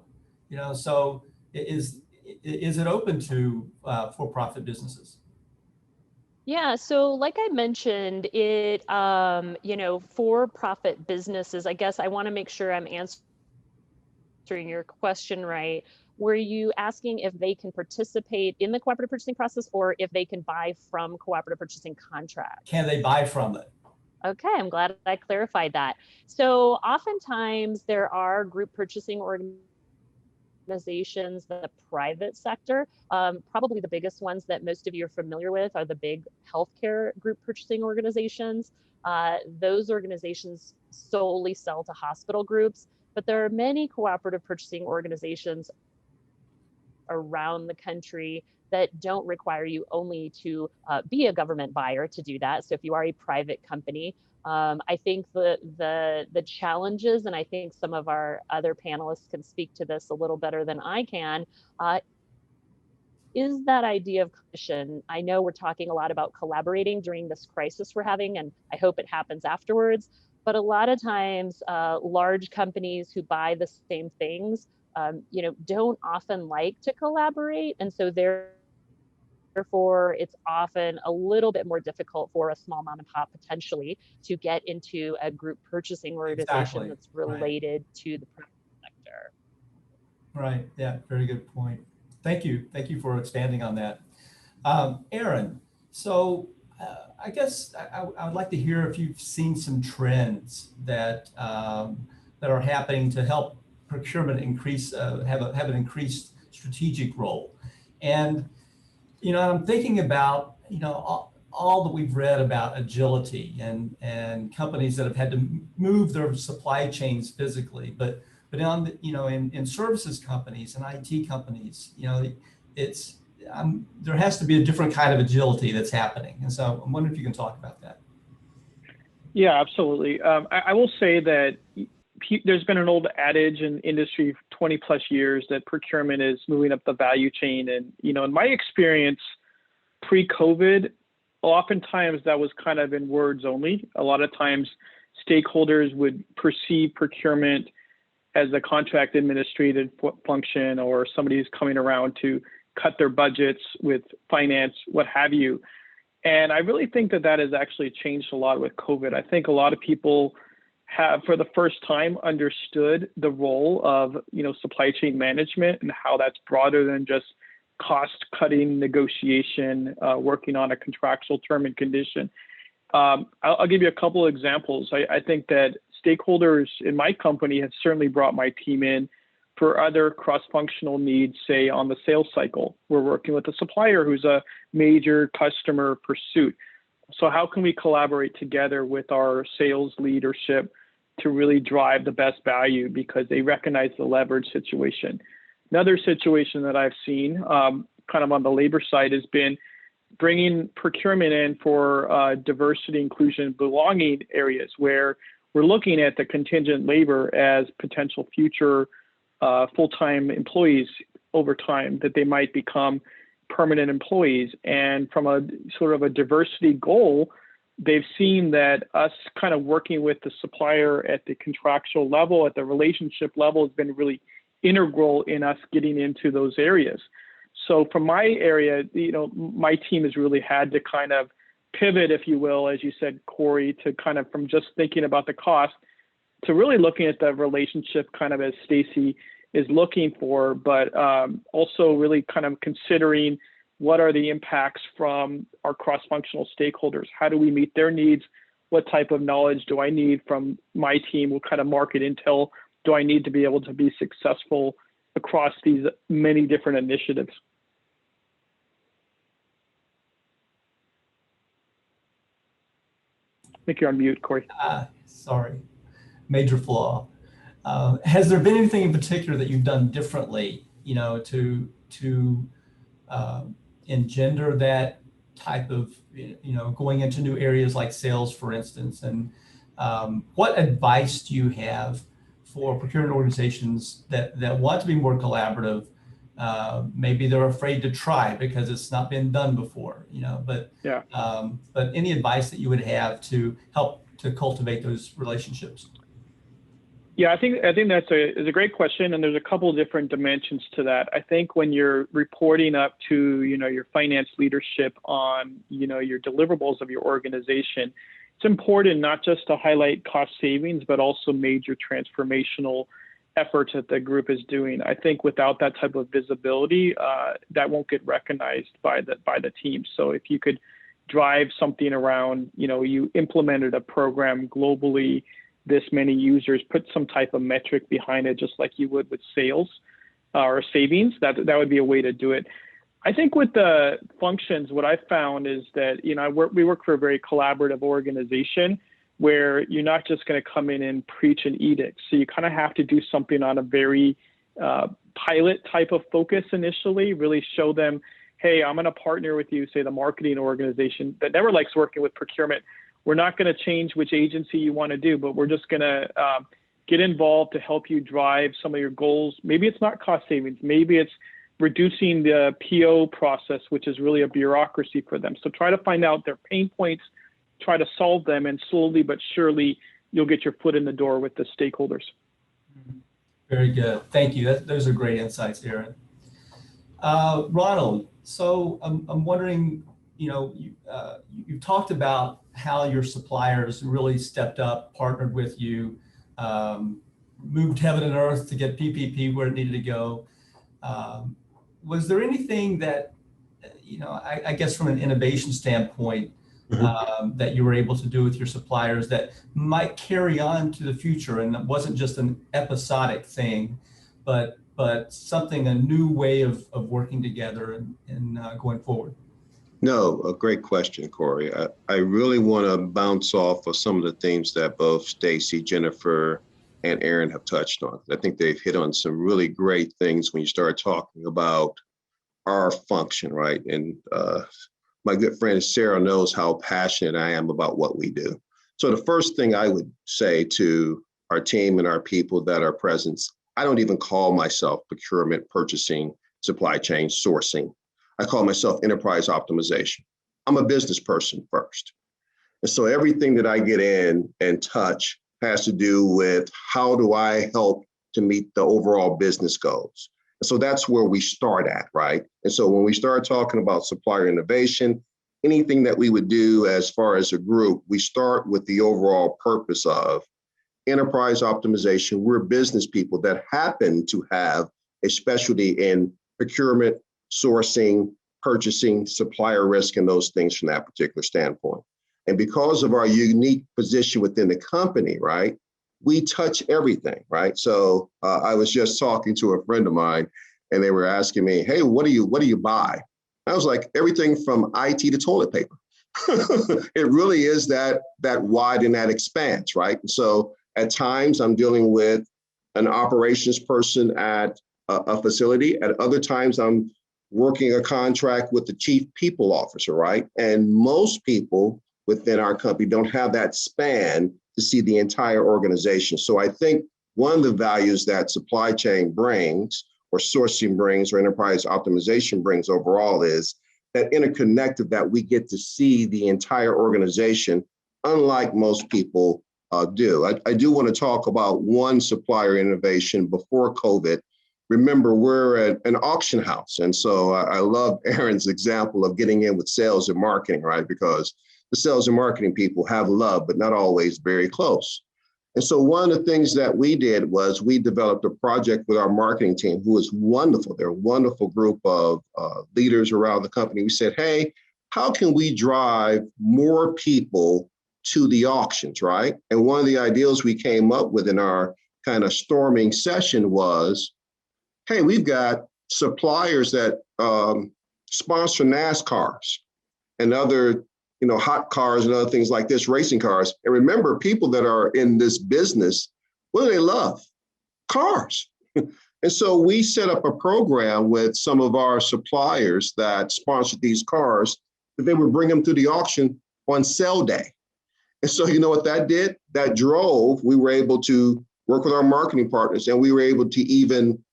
You know, so is it open to for-profit businesses? Yeah, so like I mentioned, it, you know, for-profit businesses, I guess I want to make sure I'm answering your question right. Were you asking if they can participate in the cooperative purchasing process or if they can buy from cooperative purchasing contracts? Can they buy from it? Okay, I'm glad I clarified that. So oftentimes there are group purchasing organizations, the private sector. Probably the biggest ones that most of you are familiar with are the big healthcare group purchasing organizations. Those organizations solely sell to hospital groups, but there are many cooperative purchasing organizations around the country that don't require you only to be a government buyer to do that. So if you are a private company, I think the challenges, and I think some of our other panelists can speak to this a little better than I can, is that idea of collaboration. I know we're talking a lot about collaborating during this crisis we're having, and I hope it happens afterwards. But a lot of times, large companies who buy the same things, you know, don't often like to collaborate, and so therefore it's often a little bit more difficult for a small mom and pop potentially to get into a group purchasing organization Exactly. that's related to the private sector. Right. Yeah. Very good point. Thank you. Thank you for expanding on that. Aaron, so I guess I would like to hear if you've seen some trends that that are happening to help procurement increase, have an increased strategic role. And, you know, I'm thinking about, you know, all that we've read about agility and companies that have had to move their supply chains physically, but on the, you know, in services companies and IT companies, you know, it's there has to be a different kind of agility that's happening. And so I'm wondering if you can talk about that. Yeah, absolutely. I will say that there's been an old adage in industry 20 plus years that procurement is moving up the value chain. And, you know, in my experience, pre-COVID, oftentimes that was kind of in words only. A lot of times stakeholders would perceive procurement as a contract administrative function or somebody who's coming around to cut their budgets with finance, what have you. And I really think that that has actually changed a lot with COVID. I think a lot of people have, for the first time, understood the role of, you know, supply chain management and how that's broader than just cost-cutting negotiation, working on a contractual term and condition. I'll give you a couple of examples. I think that stakeholders in my company have certainly brought my team in for other cross-functional needs, say on the sales cycle. We're working with a supplier who's a major customer pursuit. So how can we collaborate together with our sales leadership to really drive the best value because they recognize the leverage situation? Another situation that I've seen kind of on the labor side has been bringing procurement in for diversity, inclusion, belonging areas where we're looking at the contingent labor as potential future full-time employees over time, that they might become permanent employees. And from a sort of a diversity goal, they've seen that us kind of working with the supplier at the contractual level, at the relationship level, has been really integral in us getting into those areas. So from my area, you know, my team has really had to kind of pivot, if you will, as you said, Corey, to kind of from just thinking about the cost to really looking at the relationship kind of as Stacy is looking for, but also really kind of considering what are the impacts from our cross-functional stakeholders? How do we meet their needs? What type of knowledge do I need from my team? What kind of market intel do I need to be able to be successful across these many different initiatives? I think you're on mute, Corey. Sorry, major flaw. Has there been anything in particular that you've done differently, you know, to engender that type of, you know, going into new areas like sales, for instance? And what advice do you have for procurement organizations that want to be more collaborative, Maybe they're afraid to try because it's not been done before, but Yeah. but any advice that you would have to help to cultivate those relationships? Yeah, I think that's a great question, and there's a couple of different dimensions to that. I think when you're reporting up to your finance leadership on your deliverables of your organization, it's important not just to highlight cost savings, but also major transformational efforts that the group is doing. I think without that type of visibility, that won't get recognized by the team. So if you could drive something around, you implemented a program globally, this many users, put some type of metric behind it, just like you would with sales or savings, that would be a way to do it. I think with the functions, what I found is that, we work for a very collaborative organization where you're not just going to come in and preach an edict. So you kind of have to do something on a very pilot type of focus initially, really show them, hey, I'm going to partner with you, say the marketing organization that never likes working with procurement. We're not going to change which agency you want to do, but we're just going to get involved to help you drive some of your goals. Maybe it's not cost savings. Maybe it's reducing the PO process, which is really a bureaucracy for them. So try to find out their pain points, try to solve them, and slowly but surely you'll get your foot in the door with the stakeholders. Very good. Thank you. Those are great insights, Aaron. Ronald, so I'm wondering, you've talked about how your suppliers really stepped up, partnered with you, moved heaven and earth to get PPP where it needed to go. Was there anything that, I guess from an innovation standpoint, that you were able to do with your suppliers that might carry on to the future, and it wasn't just an episodic thing, but something, a new way of working together and going forward? No, a great question, Corey. I really want to bounce off of some of the themes that both Stacy, Jennifer, and Aaron have touched on. I think they've hit on some really great things when you start talking about our function, right? And my good friend Sarah knows how passionate I am about what we do. So the first thing I would say to our team and our people that are present, I don't even call myself procurement, purchasing, supply chain, sourcing. I call myself enterprise optimization. I'm a business person first. And so everything that I get in and touch has to do with how do I help to meet the overall business goals. And so that's where we start at, right? And so when we start talking about supplier innovation, anything that we would do as far as a group, we start with the overall purpose of enterprise optimization. We're business people that happen to have a specialty in procurement, sourcing, purchasing, supplier risk, and those things from that particular standpoint. And because of our unique position within the company, right, we touch everything, right? So I was just talking to a friend of mine, and they were asking me, hey, what do you buy? I was like, everything from IT to toilet paper. It really is that wide and that expanse, right? So at times I'm dealing with an operations person at a facility. At other times I'm working a contract with the chief people officer, right? And most people within our company don't have that span to see the entire organization. So I think one of the values that supply chain brings, or sourcing brings, or enterprise optimization brings overall is that interconnected that we get to see the entire organization, unlike most people do. I do want to talk about one supplier innovation before COVID. Remember, we're at an auction house. And so I love Aaron's example of getting in with sales and marketing, right? Because the sales and marketing people have love, but not always very close. And so one of the things that we did was we developed a project with our marketing team, who is wonderful. They're a wonderful group of leaders around the company. We said, hey, how can we drive more people to the auctions, right? And one of the ideas we came up with in our kind of storming session was, hey, we've got suppliers that sponsor NASCARs and other hot cars and other things like this, racing cars. And remember, people that are in this business, what do they love? Cars. And so we set up a program with some of our suppliers that sponsored these cars, that they would bring them to the auction on sale day. And so you know what that did? That drove, we were able to work with our marketing partners, and we were able to even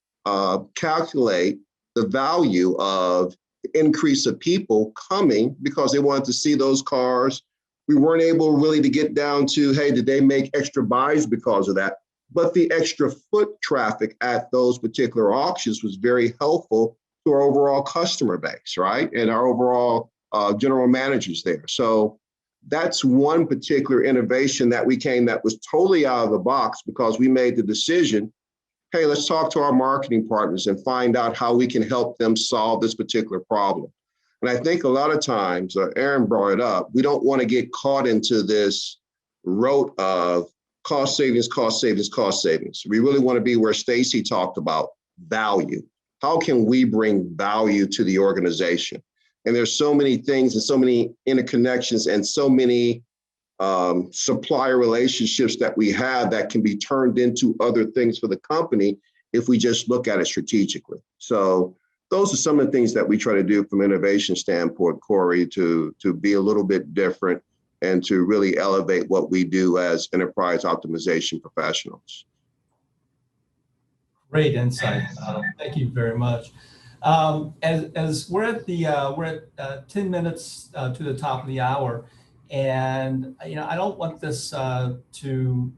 calculate the value of the increase of people coming because they wanted to see those cars. We weren't able really to get down to, hey, did they make extra buys because of that? But the extra foot traffic at those particular auctions was very helpful to our overall customer base, right? And our overall general managers there. So that's one particular innovation that we came that was totally out of the box because we made the decision, hey, let's talk to our marketing partners and find out how we can help them solve this particular problem. And I think a lot of times, Aaron brought it up, we don't want to get caught into this rote of cost savings, cost savings, cost savings. We really want to be where Stacy talked about value. How can we bring value to the organization? And there's so many things and so many interconnections and so many supplier relationships that we have that can be turned into other things for the company if we just look at it strategically. So those are some of the things that we try to do from an innovation standpoint, Corey, to be a little bit different and to really elevate what we do as enterprise optimization professionals. Great insight. Thank you very much. As we're at 10 minutes to the top of the hour, and I don't want this to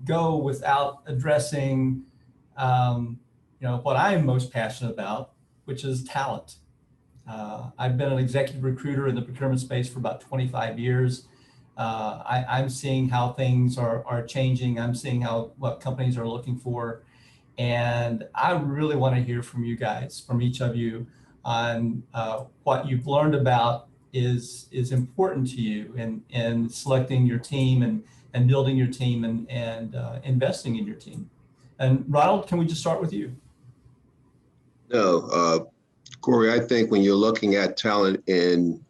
go without addressing what I'm most passionate about, which is talent. I've been an executive recruiter in the procurement space for about 25 years. I'm seeing how things are changing. I'm seeing what companies are looking for. And I really want to hear from you guys, from each of you, on what you've learned about is important to you in selecting your team and building your team and investing in your team. And Ronald, can we just start with you? No, Corey, I think when you're looking at talent in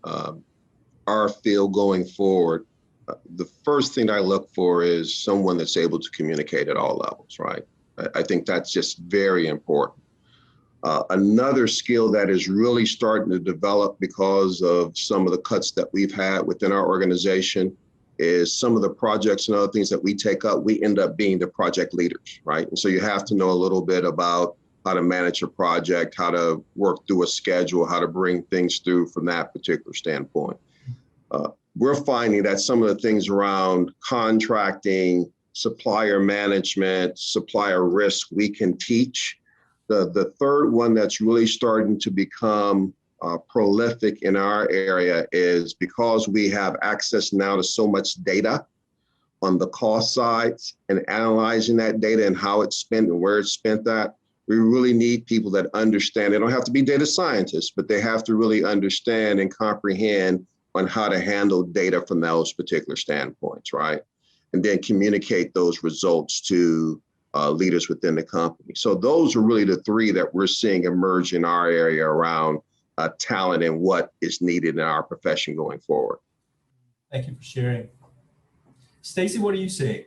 our field going forward, the first thing I look for is someone that's able to communicate at all levels, right? I think that's just very important. Another skill that is really starting to develop because of some of the cuts that we've had within our organization is some of the projects and other things that we take up, we end up being the project leaders, right? And so you have to know a little bit about how to manage a project, how to work through a schedule, how to bring things through from that particular standpoint. We're finding that some of the things around contracting, supplier management, supplier risk, we can teach. The third one that's really starting to become prolific in our area is because we have access now to so much data on the cost sides and analyzing that data and how it's spent and where it's spent at. We really need people that understand. They don't have to be data scientists, but they have to really understand and comprehend on how to handle data from those particular standpoints, right? And then communicate those results to leaders within the company. So those are really the three that we're seeing emerge in our area around talent and what is needed in our profession going forward. Thank you for sharing. Stacy, what do you see?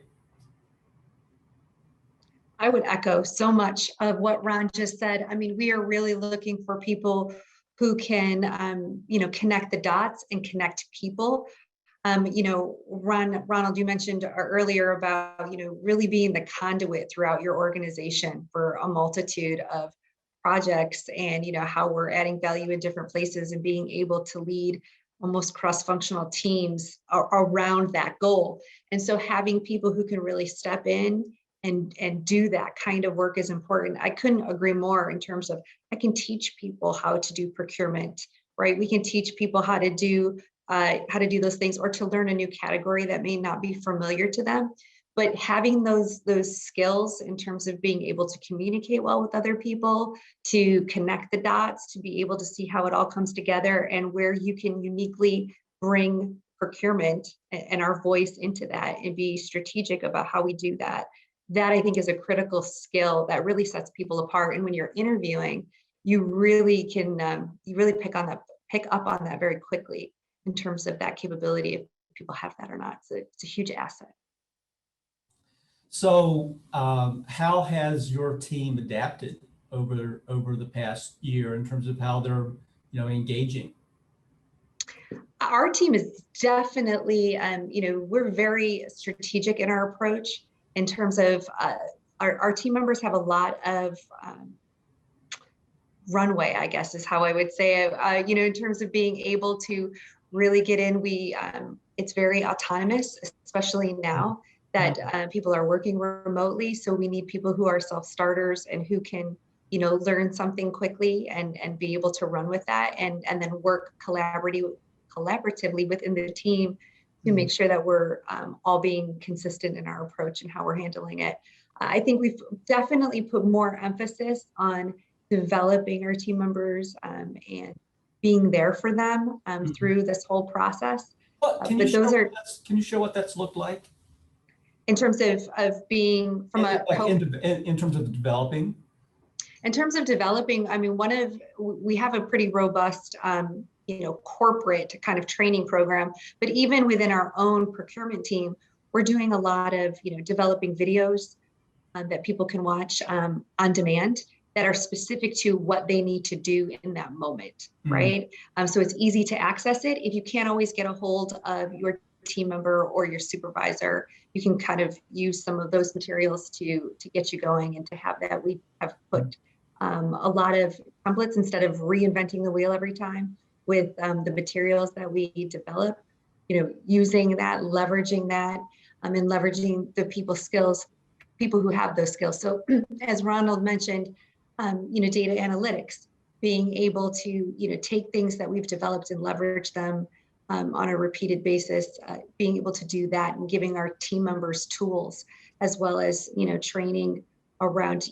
I would echo so much of what Ron just said. I mean, we are really looking for people who can, connect the dots and connect people. Ronald, you mentioned earlier about, really being the conduit throughout your organization for a multitude of projects and, how we're adding value in different places and being able to lead almost cross-functional teams around that goal. And so having people who can really step in and do that kind of work is important. I couldn't agree more in terms of, I can teach people how to do procurement, right? We can teach people how to do those things or to learn a new category that may not be familiar to them. But having those skills in terms of being able to communicate well with other people, to connect the dots, to be able to see how it all comes together and where you can uniquely bring procurement and our voice into that and be strategic about how we do that. That I think is a critical skill that really sets people apart. And when you're interviewing, you really can pick up on that very quickly in terms of that capability, if people have that or not. So it's a huge asset. So how has your team adapted over the past year in terms of how they're engaging? Our team is definitely, we're very strategic in our approach in terms of our team members have a lot of runway, I guess is how I would say it. In terms of being able to really get in, it's very autonomous, especially now that people are working remotely. So we need people who are self-starters and who can, learn something quickly and be able to run with that and then work collaboratively within the team to make sure that we're all being consistent in our approach and how we're handling it. I think we've definitely put more emphasis on developing our team members and being there for them through this whole process. Can you show what that's looked like? In terms of being from in terms of developing? In terms of developing, I mean, we have a pretty robust, corporate kind of training program, but even within our own procurement team, we're doing a lot of, developing videos that people can watch on demand that are specific to what they need to do in that moment, right? So it's easy to access it. If you can't always get a hold of your team member or your supervisor, you can kind of use some of those materials to get you going and to have that. We have put a lot of templates instead of reinventing the wheel every time with the materials that we develop, using that, leveraging that, and leveraging the people who have those skills. So as Ronald mentioned, data analytics, being able to, take things that we've developed and leverage them on a repeated basis, being able to do that and giving our team members tools, as well as, training around,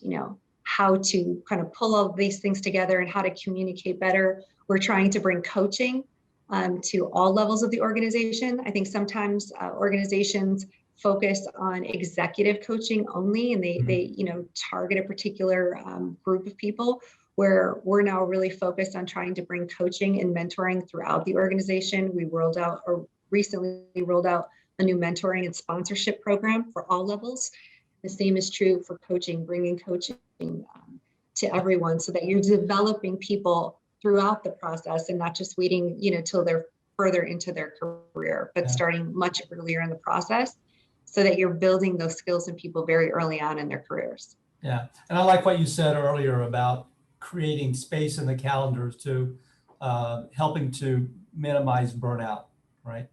how to kind of pull all these things together and how to communicate better. We're trying to bring coaching to all levels of the organization. I think sometimes organizations focus on executive coaching only, and they target a particular group of people, where we're now really focused on trying to bring coaching and mentoring throughout the organization. We recently rolled out a new mentoring and sponsorship program for all levels. The same is true for coaching, bringing coaching to everyone so that you're developing people throughout the process and not just waiting, till they're further into their career, but starting much earlier in the process so that you're building those skills in people very early on in their careers. Yeah, and I like what you said earlier about creating space in the calendars to helping to minimize burnout, right?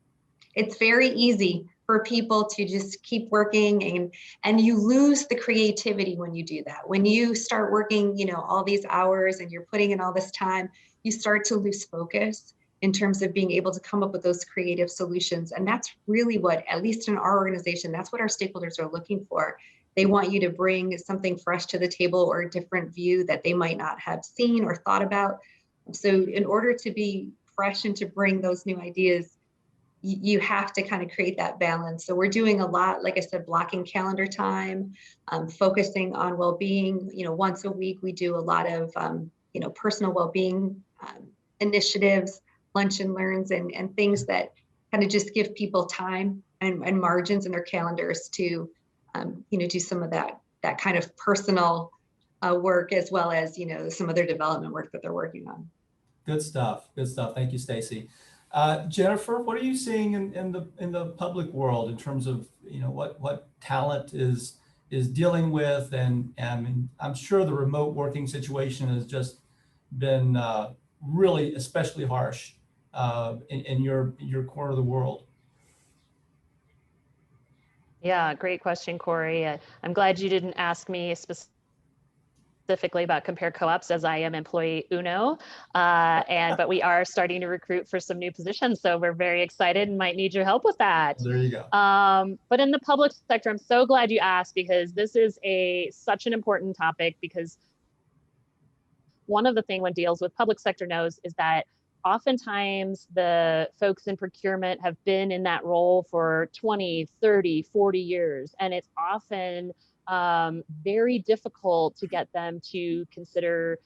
It's very easy for people to just keep working and you lose the creativity when you do that. When you start working, all these hours and you're putting in all this time, you start to lose focus in terms of being able to come up with those creative solutions. And that's really what, at least in our organization, that's what our stakeholders are looking for. They want you to bring something fresh to the table or a different view that they might not have seen or thought about. So in order to be fresh and to bring those new ideas, you have to kind of create that balance. So we're doing a lot, like I said, blocking calendar time, focusing on well-being. Once a week, we do a lot of, personal well-being initiatives, lunch and learns, and things that kind of just give people time and margins in their calendars to, do some of that kind of personal work, as well as, some of their development work that they're working on. Good stuff. Good stuff. Thank you, Stacy. Jennifer, what are you seeing in the public world in terms of what talent is dealing with, and I'm sure the remote working situation has just been really especially harsh in your corner of the world. Yeah, great question, Corey. I'm glad you didn't ask me specifically about Compare Co-ops, as I am employee uno, but we are starting to recruit for some new positions, so we're very excited and might need your help with that. There you go. But in the public sector, I'm so glad you asked, because this is such an important topic, because one of the things one deals with public sector knows is that oftentimes the folks in procurement have been in that role for 20, 30, 40 years, and it's often very difficult to get them to consider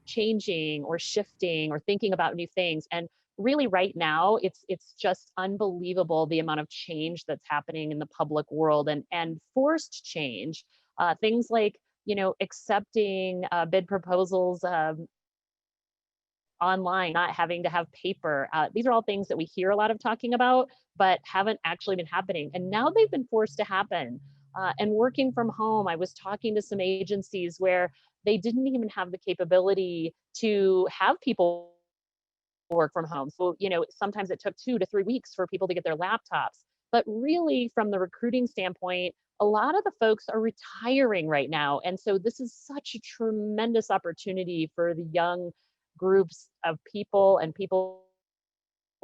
changing or shifting or thinking about new things. And really right now, it's just unbelievable the amount of change that's happening in the public world, and forced change. Things like, accepting bid proposals online, not having to have paper. These are all things that we hear a lot of talking about, but haven't actually been happening. And now they've been forced to happen. And working from home, I was talking to some agencies where they didn't even have the capability to have people work from home. So, sometimes it took 2 to 3 weeks for people to get their laptops. But really, from the recruiting standpoint, a lot of the folks are retiring right now. And so this is such a tremendous opportunity for the young groups of people and people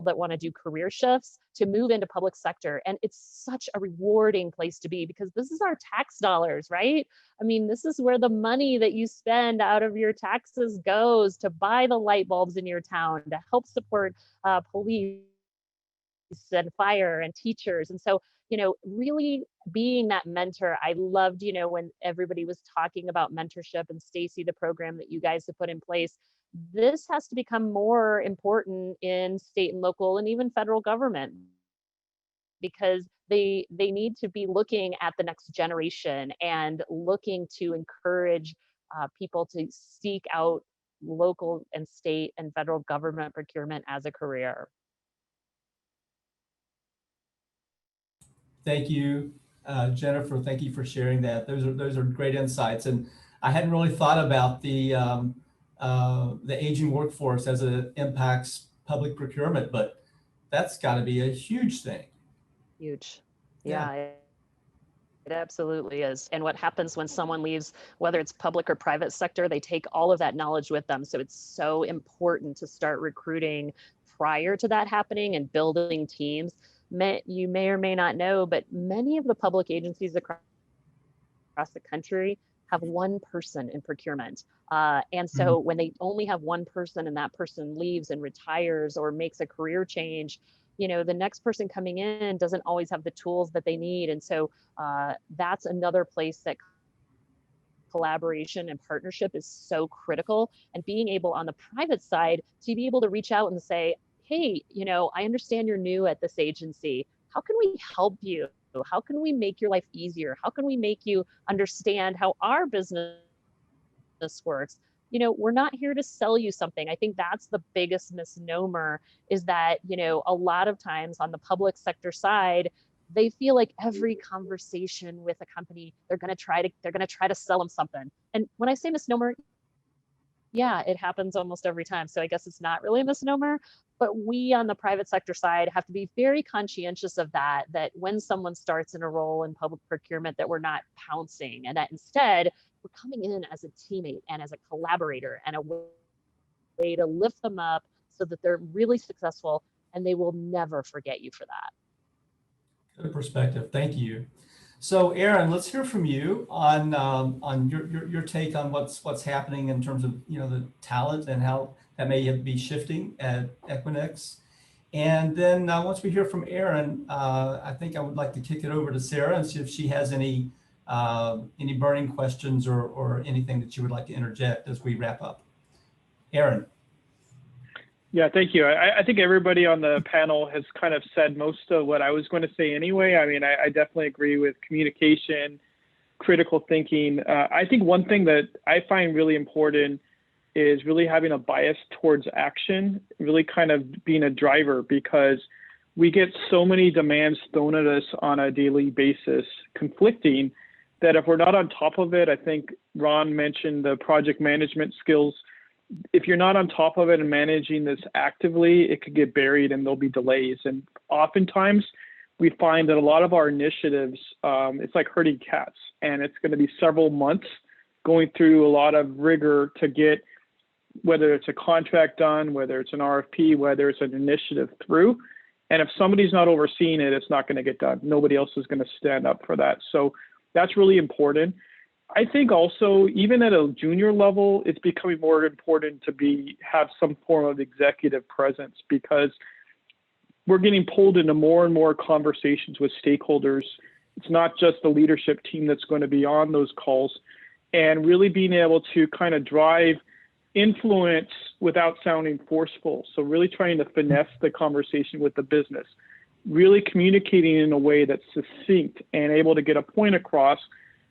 that want to do career shifts to move into public sector. And it's such a rewarding place to be because this is our tax dollars, right? I mean, this is where the money that you spend out of your taxes goes to buy the light bulbs in your town, to help support police and fire and teachers. And so, really being that mentor, I loved, when everybody was talking about mentorship, and Stacy, the program that you guys have put in place, this has to become more important in state and local and even federal government, because they need to be looking at the next generation and looking to encourage people to seek out local and state and federal government procurement as a career. Thank you, Jennifer. Thank you for sharing that. Those are great insights, and I hadn't really thought about the aging workforce as it impacts public procurement, but that's got to be a huge thing. Huge, yeah. It absolutely is. And what happens when someone leaves, whether it's public or private sector, they take all of that knowledge with them. So it's so important to start recruiting prior to that happening and building teams. You may or may not know, but many of the public agencies across the country have one person in procurement. And so when they only have one person and that person leaves and retires or makes a career change, the next person coming in doesn't always have the tools that they need. And so that's another place that collaboration and partnership is so critical. And being able on the private side to be able to reach out and say, hey, I understand you're new at this agency. How can we help you? How can we make your life easier? How can we make you understand how our business works? We're not here to sell you something. I think that's the biggest misnomer, is that, a lot of times on the public sector side, they feel like every conversation with a company, they're going to try to sell them something. And when I say misnomer, yeah, it happens almost every time. So I guess it's not really a misnomer, but we on the private sector side have to be very conscientious of that when someone starts in a role in public procurement, that we're not pouncing, and that instead we're coming in as a teammate and as a collaborator and a way to lift them up so that they're really successful and they will never forget you for that. Good perspective. Thank you. So, Aaron, let's hear from you on your take on what's happening in terms of the talent and how that may be shifting at Equinix. And then once we hear from Aaron, I think I would like to kick it over to Sarah and see if she has any burning questions or anything that you would like to interject as we wrap up. Aaron. Yeah, thank you. I think everybody on the panel has kind of said most of what I was going to say anyway. I mean, I definitely agree with communication, critical thinking. I think one thing that I find really important is really having a bias towards action, really kind of being a driver, because we get so many demands thrown at us on a daily basis, conflicting, that if we're not on top of it, I think Ron mentioned the project management skills. If you're not on top of it and managing this actively, it could get buried and there'll be delays. And oftentimes we find that a lot of our initiatives, it's like herding cats, and it's going to be several months going through a lot of rigor to get, whether it's a contract done, whether it's an RFP, whether it's an initiative through. And if somebody's not overseeing it, it's not going to get done. Nobody else is going to stand up for that. So that's really important. I think also, even at a junior level, it's becoming more important to have some form of executive presence, because we're getting pulled into more and more conversations with stakeholders. It's not just the leadership team that's going to be on those calls, and really being able to kind of drive influence without sounding forceful. So really trying to finesse the conversation with the business, really communicating in a way that's succinct and able to get a point across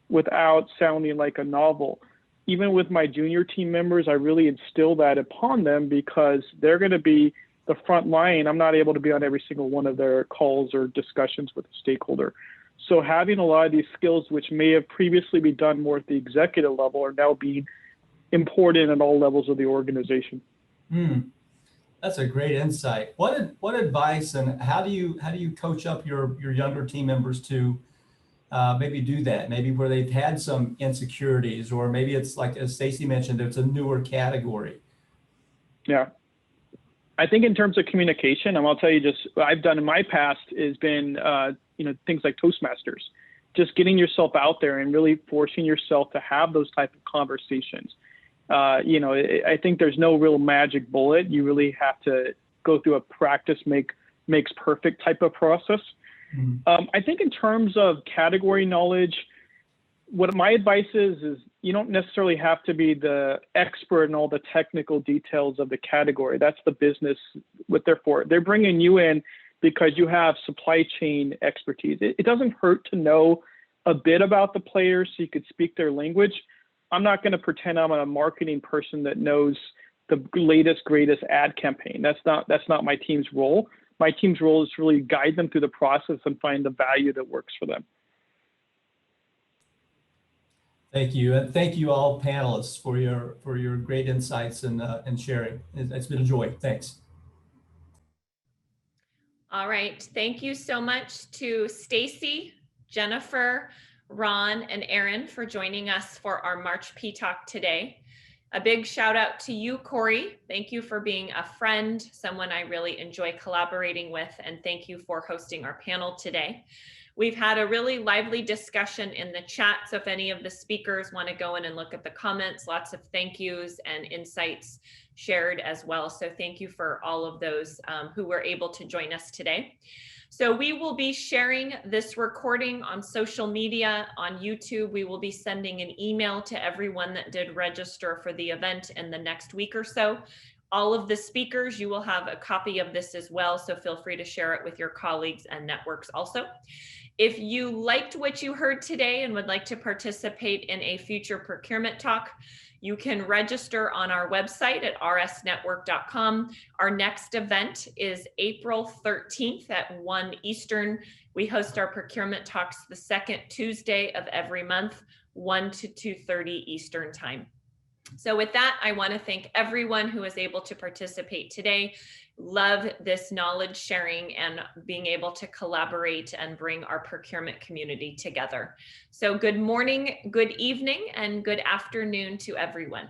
without sounding like a novel. Even with my junior team members, I really instill that upon them, because they're going to be the front line. I'm not able to be on every single one of their calls or discussions with a stakeholder. So having a lot of these skills, which may have previously been done more at the executive level, are now being important at all levels of the organization. That's a great insight. What advice and how do you coach up your younger team members to maybe do that? Maybe where they've had some insecurities, or maybe it's like, as Stacy mentioned, it's a newer category. Yeah. I think in terms of communication, and I'll tell you just what I've done in my past has been, things like Toastmasters, just getting yourself out there and really forcing yourself to have those type of conversations. I think there's no real magic bullet. You really have to go through a practice makes perfect type of process. I think in terms of category knowledge, what my advice is you don't necessarily have to be the expert in all the technical details of the category. That's the business, what they're for. They're bringing you in because you have supply chain expertise. It doesn't hurt to know a bit about the players so you could speak their language. I'm not going to pretend I'm a marketing person that knows the latest, greatest ad campaign. That's not my team's role. My team's role is to really guide them through the process and find the value that works for them. Thank you, and thank you all panelists for your great insights and sharing. It's been a joy. Thanks. All right, thank you so much to Stacy, Jennifer, Ron, and Aaron for joining us for our March PTalk today. A big shout out to you, Corey. Thank you for being a friend, someone I really enjoy collaborating with, and thank you for hosting our panel today. We've had a really lively discussion in the chat, so if any of the speakers want to go in and look at the comments, lots of thank yous and insights shared as well. So thank you for all of those who were able to join us today. So we will be sharing this recording on social media, on YouTube. We will be sending an email to everyone that did register for the event in the next week or so. All of the speakers, you will have a copy of this as well, so feel free to share it with your colleagues and networks also. If you liked what you heard today and would like to participate in a future procurement talk, you can register on our website at rsnetwork.com. Our next event is April 13th at 1 Eastern. We host our procurement talks the second Tuesday of every month, 1 to 2:30 Eastern time. So with that, I want to thank everyone who was able to participate today. Love this knowledge sharing and being able to collaborate and bring our procurement community together. So good morning, good evening, and good afternoon to everyone.